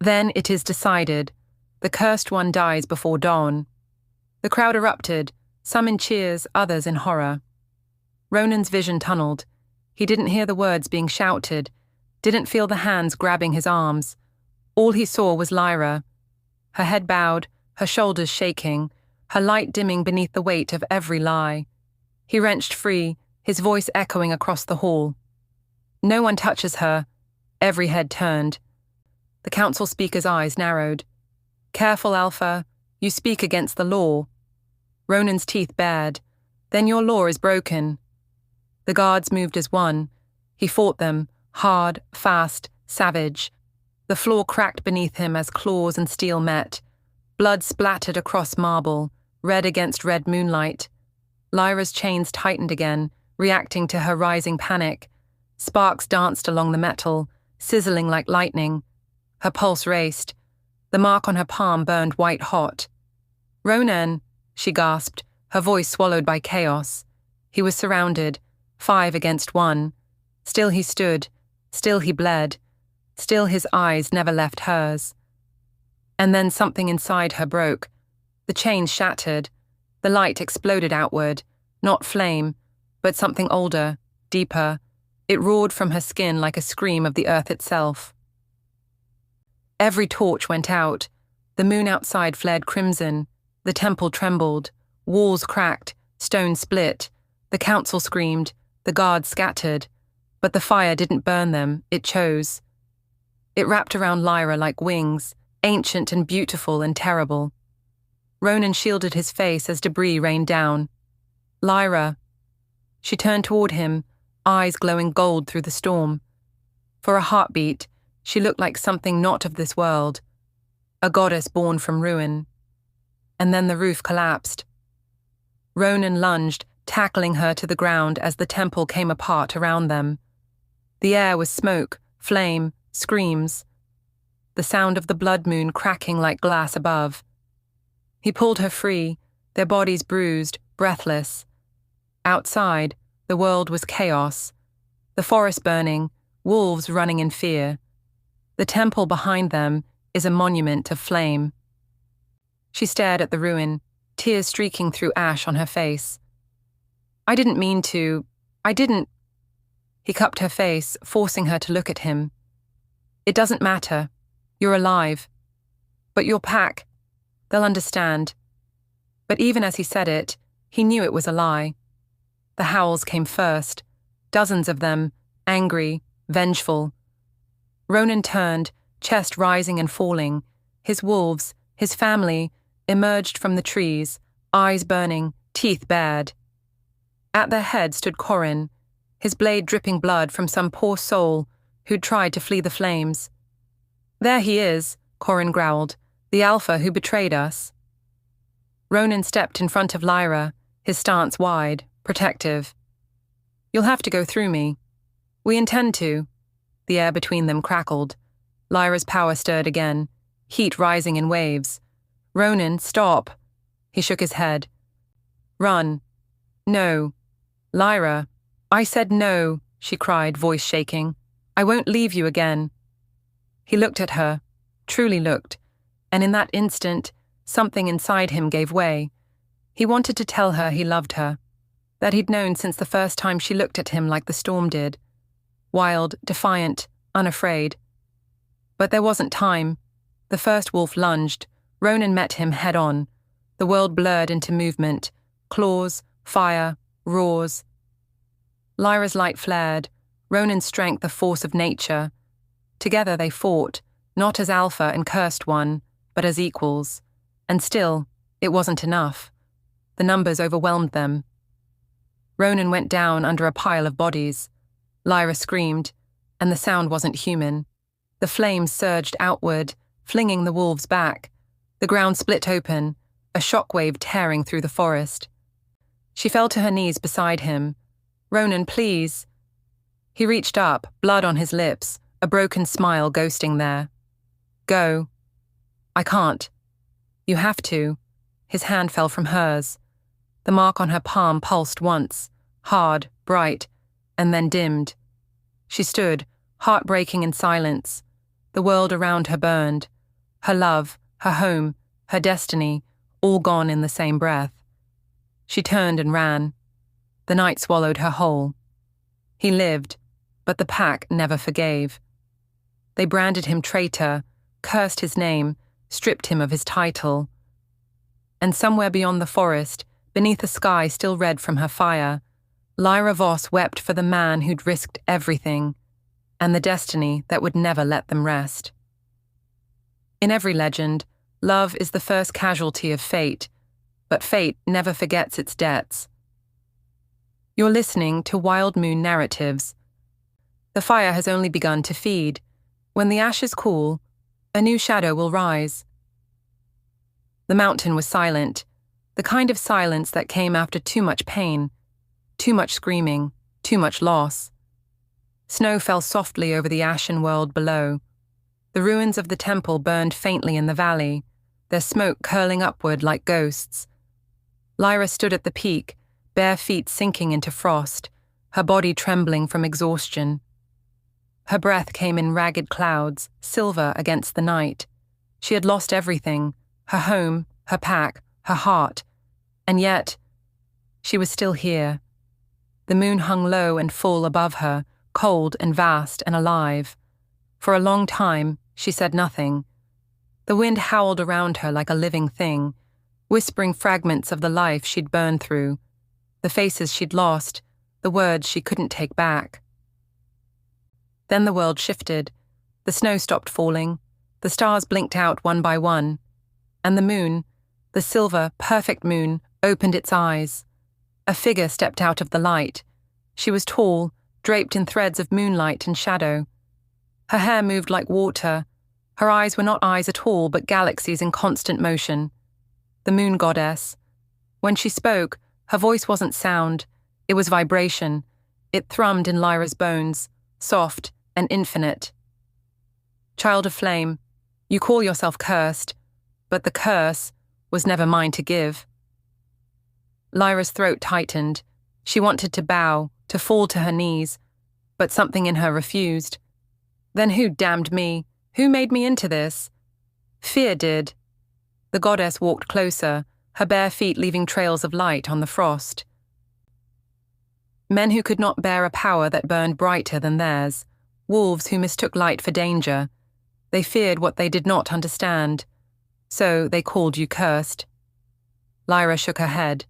Then it is decided. The cursed one dies before dawn. The crowd erupted, some in cheers, others in horror. Ronan's vision tunneled. He didn't hear the words being shouted, didn't feel the hands grabbing his arms. All he saw was Lyra, her head bowed, her shoulders shaking, her light dimming beneath the weight of every lie. He wrenched free, his voice echoing across the hall. No one touches her. Every head turned. The council speaker's eyes narrowed. Careful, Alpha. You speak against the law. Ronan's teeth bared. Then your law is broken. The guards moved as one. He fought them, hard, fast, savage. The floor cracked beneath him as claws and steel met. Blood splattered across marble, red against red moonlight. Lyra's chains tightened again, reacting to her rising panic. Sparks danced along the metal, sizzling like lightning. Her pulse raced. The mark on her palm burned white hot. Ronan, she gasped, her voice swallowed by chaos. He was surrounded, 5 against 1. Still he stood, still he bled, still his eyes never left hers. And then something inside her broke. The chains shattered. The light exploded outward, not flame, but something older, deeper. It roared from her skin like a scream of the earth itself. Every torch went out. The moon outside flared crimson. The temple trembled. Walls cracked. Stones split. The council screamed. The guards scattered. But the fire didn't burn them. It chose. It wrapped around Lyra like wings, ancient and beautiful and terrible. Ronan shielded his face as debris rained down. Lyra. She turned toward him, eyes glowing gold through the storm. For a heartbeat, she looked like something not of this world, a goddess born from ruin. And then the roof collapsed. Ronan lunged, tackling her to the ground as the temple came apart around them. The air was smoke, flame, screams. The sound of the blood moon cracking like glass above. He pulled her free, their bodies bruised, breathless. Outside, the world was chaos. The forest burning, wolves running in fear. The temple behind them is a monument of flame. She stared at the ruin, tears streaking through ash on her face. I didn't mean to. I didn't. He cupped her face, forcing her to look at him. It doesn't matter. You're alive. But your pack, they'll understand. But even as he said it, he knew it was a lie. The howls came first, dozens of them, angry, vengeful. Ronan turned, chest rising and falling. His wolves, his family, emerged from the trees, eyes burning, teeth bared. At their head stood Corin, his blade dripping blood from some poor soul who'd tried to flee the flames. There he is, Corin growled, the Alpha who betrayed us. Ronan stepped in front of Lyra, his stance wide, protective. You'll have to go through me. We intend to. The air between them crackled. Lyra's power stirred again, heat rising in waves. Ronan, stop. He shook his head. Run. No. Lyra. I said no, she cried, voice shaking. I won't leave you again. He looked at her, truly looked, and in that instant, something inside him gave way. He wanted to tell her he loved her, that he'd known since the first time she looked at him like the storm did. Wild, defiant, unafraid. But there wasn't time. The first wolf lunged. Ronan met him head-on. The world blurred into movement. Claws, fire, roars. Lyra's light flared. Ronan's strength the force of nature. Together they fought, not as Alpha and Cursed One, but as equals. And still, it wasn't enough. The numbers overwhelmed them. Ronan went down under a pile of bodies. Lyra screamed, and the sound wasn't human. The flames surged outward, flinging the wolves back. The ground split open, a shockwave tearing through the forest. She fell to her knees beside him. Ronan, please. He reached up, blood on his lips, a broken smile ghosting there. Go. I can't. You have to. His hand fell from hers. The mark on her palm pulsed once, hard, bright, and then dimmed. She stood, heartbreaking in silence. The world around her burned. Her love, her home, her destiny, all gone in the same breath. She turned and ran. The night swallowed her whole. He lived, but the pack never forgave. They branded him traitor, cursed his name, stripped him of his title. And somewhere beyond the forest, beneath a sky still red from her fire, Lyra Voss wept for the man who'd risked everything, and the destiny that would never let them rest. In every legend, love is the first casualty of fate, but fate never forgets its debts. You're listening to Wild Moon Narratives. The fire has only begun to feed. When the ashes cool, a new shadow will rise. The mountain was silent, the kind of silence that came after too much pain, too much screaming, too much loss. Snow fell softly over the ashen world below. The ruins of the temple burned faintly in the valley, their smoke curling upward like ghosts. Lyra stood at the peak, bare feet sinking into frost, her body trembling from exhaustion. Her breath came in ragged clouds, silver against the night. She had lost everything, her home, her pack, her heart, and yet she was still here. The moon hung low and full above her, cold and vast and alive. For a long time, she said nothing. The wind howled around her like a living thing, whispering fragments of the life she'd burned through, the faces she'd lost, the words she couldn't take back. Then the world shifted. The snow stopped falling. The stars blinked out one by one. And the moon, the silver, perfect moon, opened its eyes. A figure stepped out of the light. She was tall, draped in threads of moonlight and shadow. Her hair moved like water. Her eyes were not eyes at all, but galaxies in constant motion. The moon goddess. When she spoke, her voice wasn't sound. It was vibration. It thrummed in Lyra's bones, soft and infinite. Child of flame, you call yourself cursed, but the curse was never mine to give. Lyra's throat tightened. She wanted to bow, to fall to her knees, but something in her refused. Then who damned me? Who made me into this? Fear did. The goddess walked closer, her bare feet leaving trails of light on the frost. Men who could not bear a power that burned brighter than theirs, wolves who mistook light for danger. They feared what they did not understand. So they called you cursed. Lyra shook her head.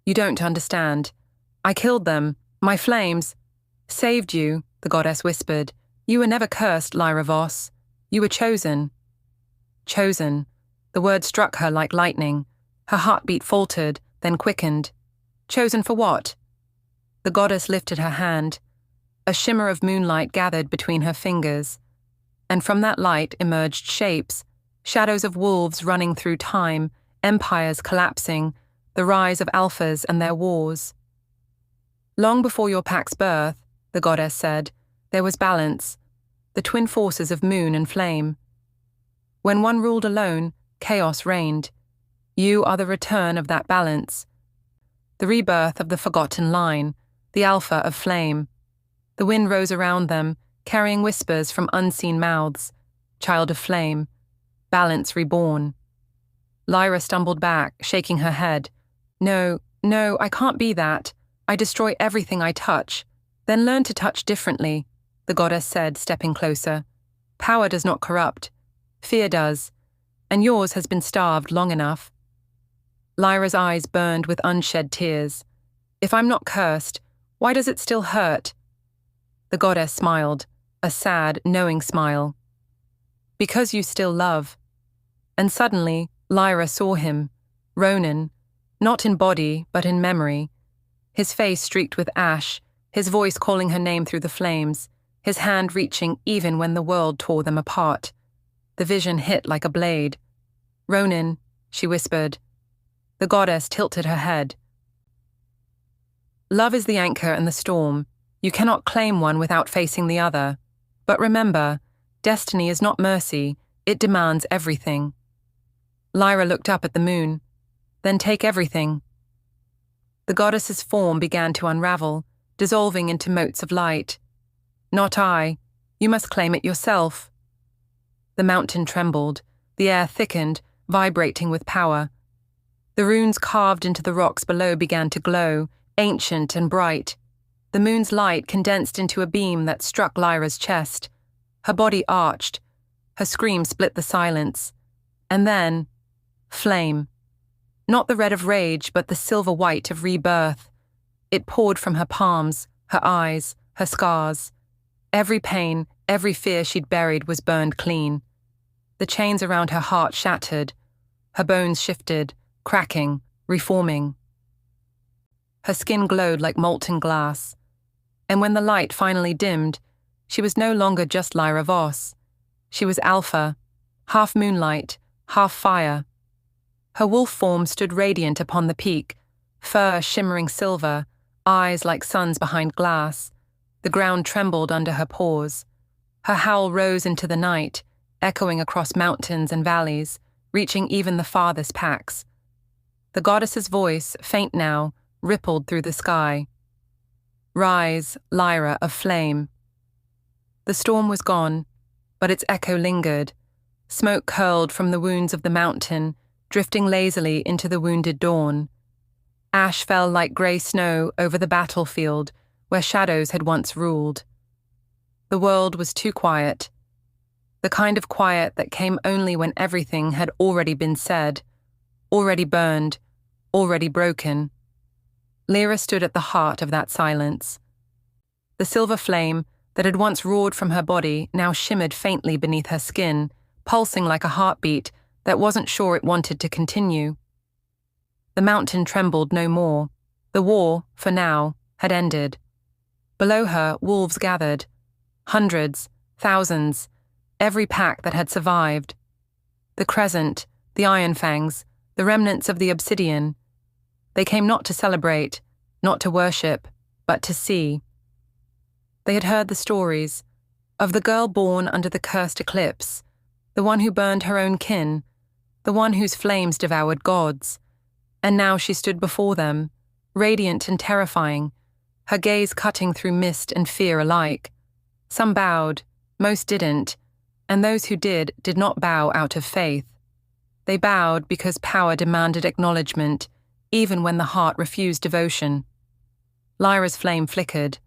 You don't understand. I killed them. My flames. Saved you, the goddess whispered. You were never cursed, Lyra Voss. You were chosen. Chosen. The word struck her like lightning. Her heartbeat faltered, then quickened. Chosen for what? The goddess lifted her hand. A shimmer of moonlight gathered between her fingers. And from that light emerged shapes, shadows of wolves running through time, empires collapsing, the rise of alphas and their wars. Long before your pack's birth, the goddess said, there was balance, the twin forces of moon and flame. When one ruled alone, chaos reigned. You are the return of that balance, the rebirth of the forgotten line, the alpha of flame. The wind rose around them, carrying whispers from unseen mouths. Child of flame. Balance reborn. Lyra stumbled back, shaking her head. No, I can't be that. I destroy everything I touch. Then learn to touch differently, the goddess said, stepping closer. Power does not corrupt. Fear does. And yours has been starved long enough. Lyra's eyes burned with unshed tears. If I'm not cursed, why does it still hurt? The goddess smiled, a sad, knowing smile. Because you still love. And suddenly, Lyra saw him, Ronan, not in body, but in memory. His face streaked with ash, his voice calling her name through the flames, his hand reaching even when the world tore them apart. The vision hit like a blade. Ronan, she whispered. The goddess tilted her head. Love is the anchor in the storm. You cannot claim one without facing the other. But remember, destiny is not mercy, it demands everything. Lyra looked up at the moon. Then take everything. The goddess's form began to unravel, dissolving into motes of light. "Not I. You must claim it yourself." The mountain trembled, the air thickened, vibrating with power. The runes carved into the rocks below began to glow, ancient and bright. The moon's light condensed into a beam that struck Lyra's chest. Her body arched. Her scream split the silence. And then, flame. Not the red of rage, but the silver white of rebirth. It poured from her palms, her eyes, her scars. Every pain, every fear she'd buried was burned clean. The chains around her heart shattered. Her bones shifted, cracking, reforming. Her skin glowed like molten glass. And when the light finally dimmed, she was no longer just Lyra Voss. She was Alpha, half moonlight, half fire. Her wolf form stood radiant upon the peak, fur shimmering silver, eyes like suns behind glass. The ground trembled under her paws. Her howl rose into the night, echoing across mountains and valleys, reaching even the farthest packs. The goddess's voice, faint now, rippled through the sky. "Rise, Lyra of flame." The storm was gone, but its echo lingered. Smoke curled from the wounds of the mountain, drifting lazily into the wounded dawn. Ash fell like grey snow over the battlefield where shadows had once ruled. The world was too quiet. The kind of quiet that came only when everything had already been said, already burned, already broken. Lyra stood at the heart of that silence. The silver flame that had once roared from her body now shimmered faintly beneath her skin, pulsing like a heartbeat that wasn't sure it wanted to continue. The mountain trembled no more. The war, for now, had ended. Below her, wolves gathered. Hundreds, thousands, every pack that had survived. The Crescent, the Iron Fangs, the remnants of the Obsidian. They came not to celebrate, not to worship, but to see. They had heard the stories of the girl born under the cursed eclipse, the one who burned her own kin, the one whose flames devoured gods. And now she stood before them, radiant and terrifying, her gaze cutting through mist and fear alike. Some bowed, most didn't, and those who did not bow out of faith. They bowed because power demanded acknowledgement, even when the heart refused devotion. Lyra's flame flickered.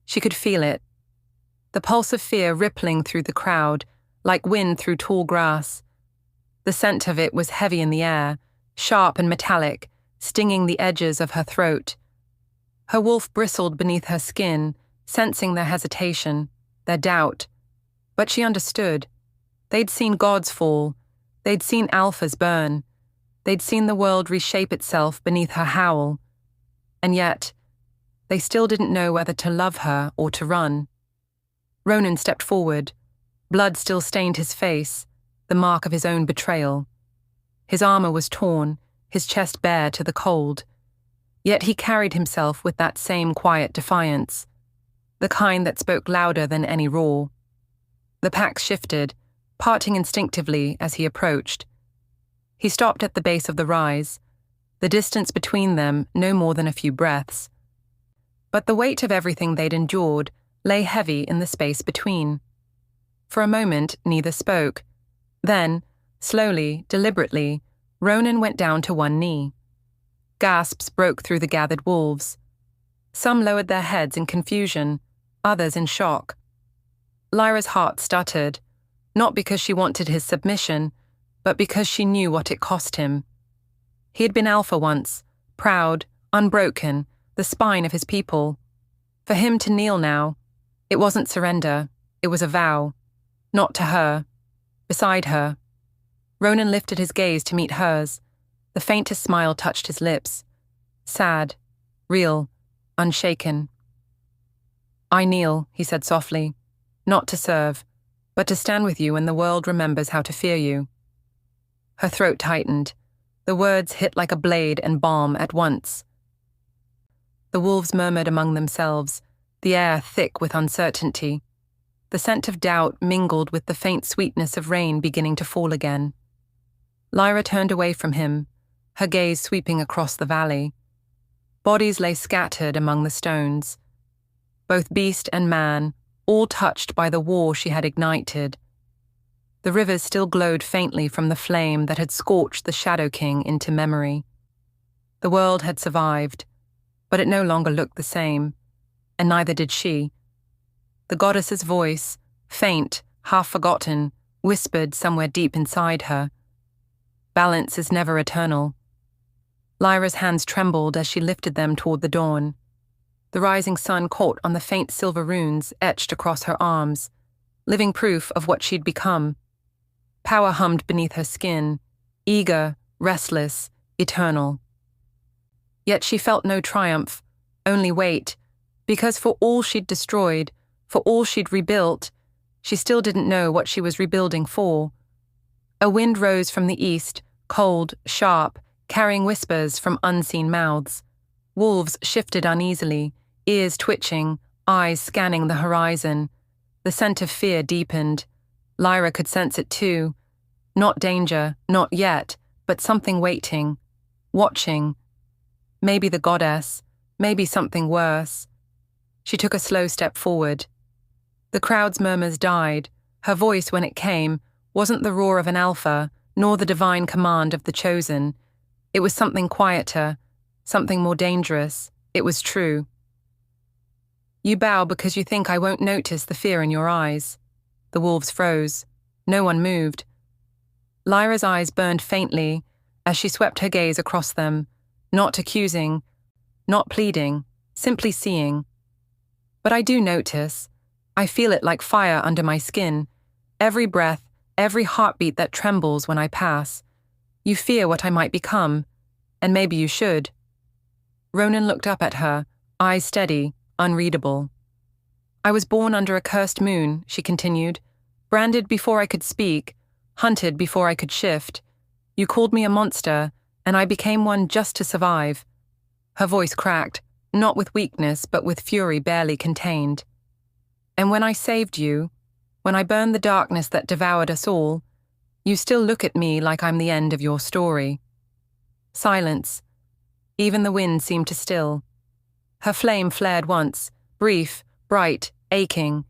She could feel it. The pulse of fear rippling through the crowd, like wind through tall grass. The scent of it was heavy in the air, sharp and metallic, stinging the edges of her throat. Her wolf bristled beneath her skin, sensing their hesitation, their doubt. But she understood. They'd seen gods fall. They'd seen alphas burn. They'd seen the world reshape itself beneath her howl. And yet, they still didn't know whether to love her or to run. Ronan stepped forward. Blood still stained his face, the mark of his own betrayal. His armor was torn, his chest bare to the cold. Yet he carried himself with that same quiet defiance, the kind that spoke louder than any roar. The pack shifted, parting instinctively as he approached. He stopped at the base of the rise, the distance between them no more than a few breaths. But the weight of everything they'd endured lay heavy in the space between. For a moment, neither spoke. Then, slowly, deliberately, Ronan went down to one knee. Gasps broke through the gathered wolves. Some lowered their heads in confusion, others in shock. Lyra's heart stuttered, not because she wanted his submission, but because she knew what it cost him. He had been alpha once, proud, unbroken, the spine of his people. For him to kneel now, it wasn't surrender, it was a vow. Not to her. Beside her. Ronan lifted his gaze to meet hers. The faintest smile touched his lips. Sad, real, unshaken. "I kneel," he said softly, "not to serve, but to stand with you when the world remembers how to fear you." Her throat tightened. The words hit like a blade and balm at once. The wolves murmured among themselves, the air thick with uncertainty. The scent of doubt mingled with the faint sweetness of rain beginning to fall again. Lyra turned away from him, her gaze sweeping across the valley. Bodies lay scattered among the stones. Both beast and man, all touched by the war she had ignited. The rivers still glowed faintly from the flame that had scorched the Shadow King into memory. The world had survived, but it no longer looked the same, and neither did she. The goddess's voice, faint, half forgotten, whispered somewhere deep inside her. Balance is never eternal. Lyra's hands trembled as she lifted them toward the dawn. The rising sun caught on the faint silver runes etched across her arms, living proof of what she'd become. Power hummed beneath her skin, eager, restless, eternal. Yet she felt no triumph, only weight, because for all she'd destroyed, for all she'd rebuilt, she still didn't know what she was rebuilding for. A wind rose from the east, cold, sharp, carrying whispers from unseen mouths. Wolves shifted uneasily, ears twitching, eyes scanning the horizon. The scent of fear deepened. Lyra could sense it too. Not danger, not yet, but something waiting, watching. Maybe the goddess, maybe something worse. She took a slow step forward. The crowd's murmurs died. Her voice, when it came, wasn't the roar of an alpha, nor the divine command of the chosen. It was something quieter, something more dangerous. It was true. You bow because you think I won't notice the fear in your eyes. The wolves froze. No one moved. Lyra's eyes burned faintly as she swept her gaze across them, not accusing, not pleading, simply seeing. But I do notice. I feel it like fire under my skin. Every breath, every heartbeat that trembles when I pass. You fear what I might become, and maybe you should. Ronan looked up at her, eyes steady, unreadable. I was born under a cursed moon, she continued, branded before I could speak, hunted before I could shift. You called me a monster, and I became one just to survive. Her voice cracked, not with weakness, but with fury barely contained. And when I saved you, when I burned the darkness that devoured us all, you still look at me like I'm the end of your story. Silence. Even the wind seemed to still. Her flame flared once, brief, bright, aching,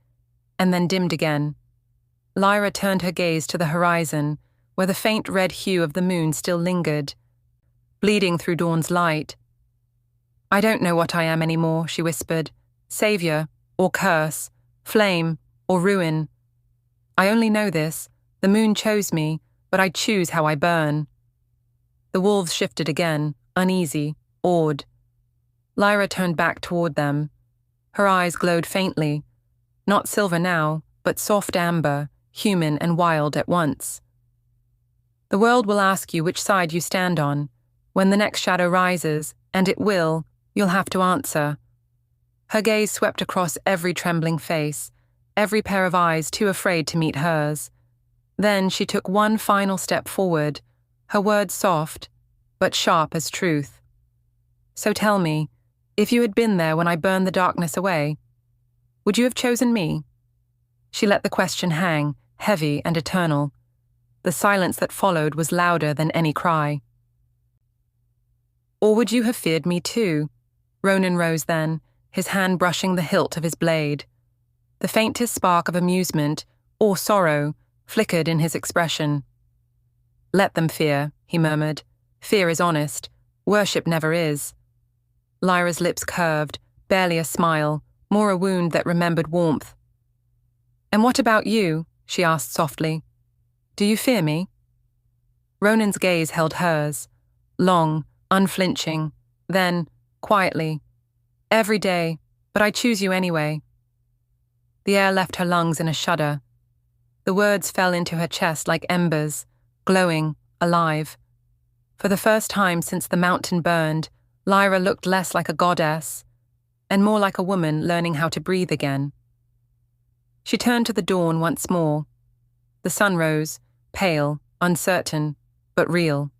and then dimmed again. Lyra turned her gaze to the horizon, where the faint red hue of the moon still lingered, bleeding through dawn's light. I don't know what I am anymore, she whispered. Savior, or curse, flame, or ruin. I only know this. The moon chose me, but I choose how I burn. The wolves shifted again, uneasy, awed. Lyra turned back toward them. Her eyes glowed faintly. Not silver now, but soft amber, human and wild at once. The world will ask you which side you stand on. When the next shadow rises, and it will, you'll have to answer. Her gaze swept across every trembling face, every pair of eyes too afraid to meet hers. Then she took one final step forward, her words soft, but sharp as truth. So tell me, if you had been there when I burned the darkness away, would you have chosen me? She let the question hang, heavy and eternal. The silence that followed was louder than any cry. Or would you have feared me too? Ronan rose then, his hand brushing the hilt of his blade. The faintest spark of amusement, or sorrow, flickered in his expression. Let them fear, he murmured. Fear is honest. Worship never is. Lyra's lips curved, barely a smile, more a wound that remembered warmth. And what about you? She asked softly. Do you fear me? Ronan's gaze held hers, long, unflinching, then, quietly. Every day, but I choose you anyway. The air left her lungs in a shudder. The words fell into her chest like embers, glowing, alive. For the first time since the mountain burned, Lyra looked less like a goddess, and more like a woman learning how to breathe again. She turned to the dawn once more. The sun rose, pale, uncertain, but real.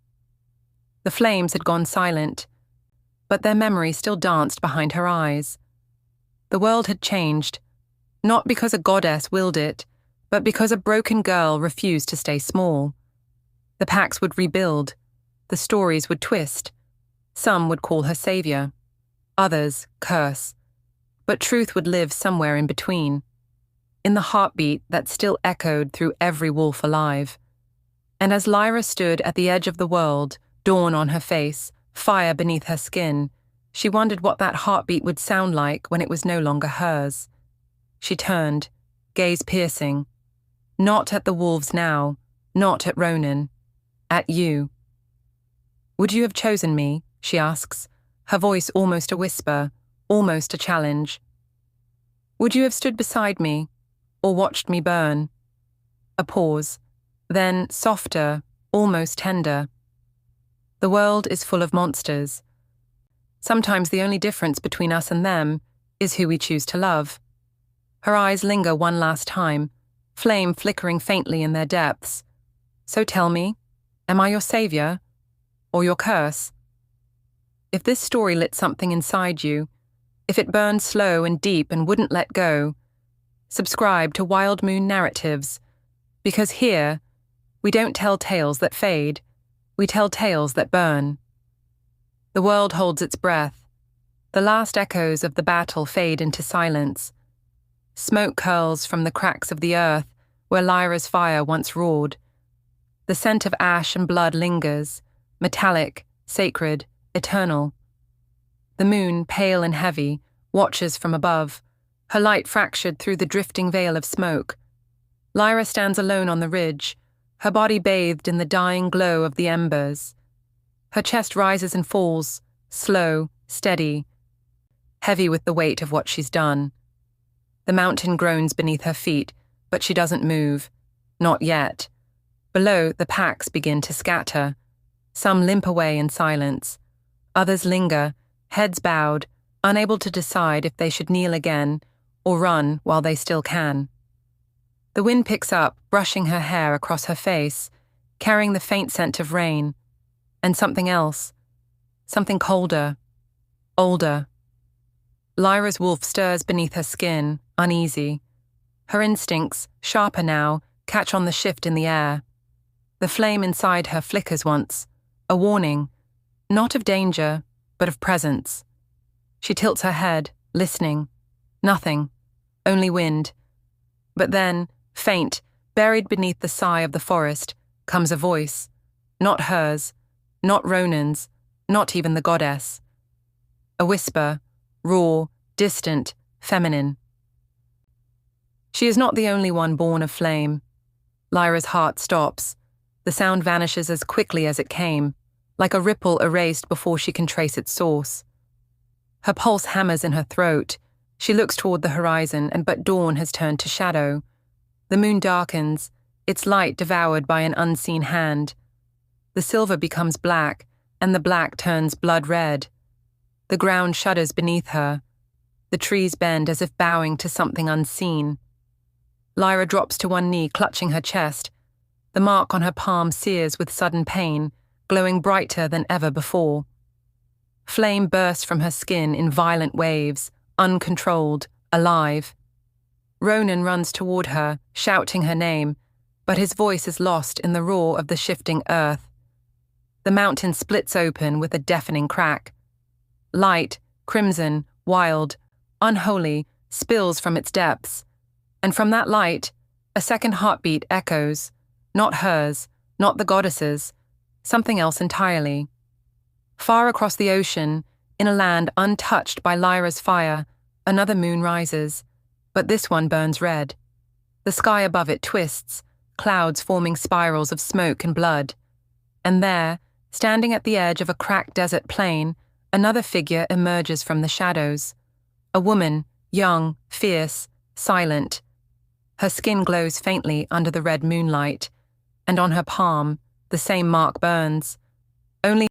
The flames had gone silent, but their memory still danced behind her eyes. The world had changed, not because a goddess willed it, but because a broken girl refused to stay small. The packs would rebuild, the stories would twist. Some would call her savior, others curse, but truth would live somewhere in between. in the heartbeat that still echoed through every wolf alive. And as Lyra stood at the edge of the world, dawn on her face, fire beneath her skin, she wondered what that heartbeat would sound like when it was no longer hers. She turned, gaze piercing. Not at the wolves now, not at Ronan. At you. Would you have chosen me? She asks, her voice almost a whisper, almost a challenge. Would you have stood beside me, or watched me burn? A pause, then softer, almost tender. The world is full of monsters. Sometimes the only difference between us and them is who we choose to love. Her eyes linger one last time, flame flickering faintly in their depths. So tell me, am I your savior, or your curse? If this story lit something inside you, if it burned slow and deep and wouldn't let go, subscribe to Wild Moon Narratives, because here, we don't tell tales that fade, we tell tales that burn. The world holds its breath. The last echoes of the battle fade into silence. Smoke curls from the cracks of the earth where Lyra's fire once roared. The scent of ash and blood lingers, metallic, sacred, eternal. The moon, pale and heavy, watches from above, her light fractured through the drifting veil of smoke. Lyra stands alone on the ridge, her body bathed in the dying glow of the embers. Her chest rises and falls, slow, steady, heavy with the weight of what she's done. The mountain groans beneath her feet, but she doesn't move. Not yet. Below, the packs begin to scatter. Some limp away in silence. Others linger, heads bowed, unable to decide if they should kneel again or run while they still can. The wind picks up, brushing her hair across her face, carrying the faint scent of rain. And something else. Something colder. Older. Lyra's wolf stirs beneath her skin, uneasy. Her instincts, sharper now, catch on the shift in the air. The flame inside her flickers once, a warning, not of danger, but of presence. She tilts her head, listening. Nothing, only wind. But then, faint, buried beneath the sigh of the forest, comes a voice. Not hers, not Ronan's, not even the goddess. A whisper, raw, distant, feminine. She is not the only one born of flame. Lyra's heart stops. The sound vanishes as quickly as it came, like a ripple erased before she can trace its source. Her pulse hammers in her throat. She looks toward the horizon, but dawn has turned to shadow. The moon darkens, its light devoured by an unseen hand. The silver becomes black, and the black turns blood red. The ground shudders beneath her. The trees bend as if bowing to something unseen. Lyra drops to one knee, clutching her chest. The mark on her palm sears with sudden pain, glowing brighter than ever before. Flame bursts from her skin in violent waves, uncontrolled, alive. Ronan runs toward her, shouting her name, but his voice is lost in the roar of the shifting earth. The mountain splits open with a deafening crack. Light, crimson, wild, unholy, spills from its depths. And from that light, a second heartbeat echoes. Not hers, not the goddess's, something else entirely. Far across the ocean, in a land untouched by Lyra's fire, another moon rises, but this one burns red. The sky above it twists, clouds forming spirals of smoke and blood. And there, standing at the edge of a cracked desert plain, another figure emerges from the shadows. A woman, young, fierce, silent. Her skin glows faintly under the red moonlight, and on her palm, the same mark burns. Only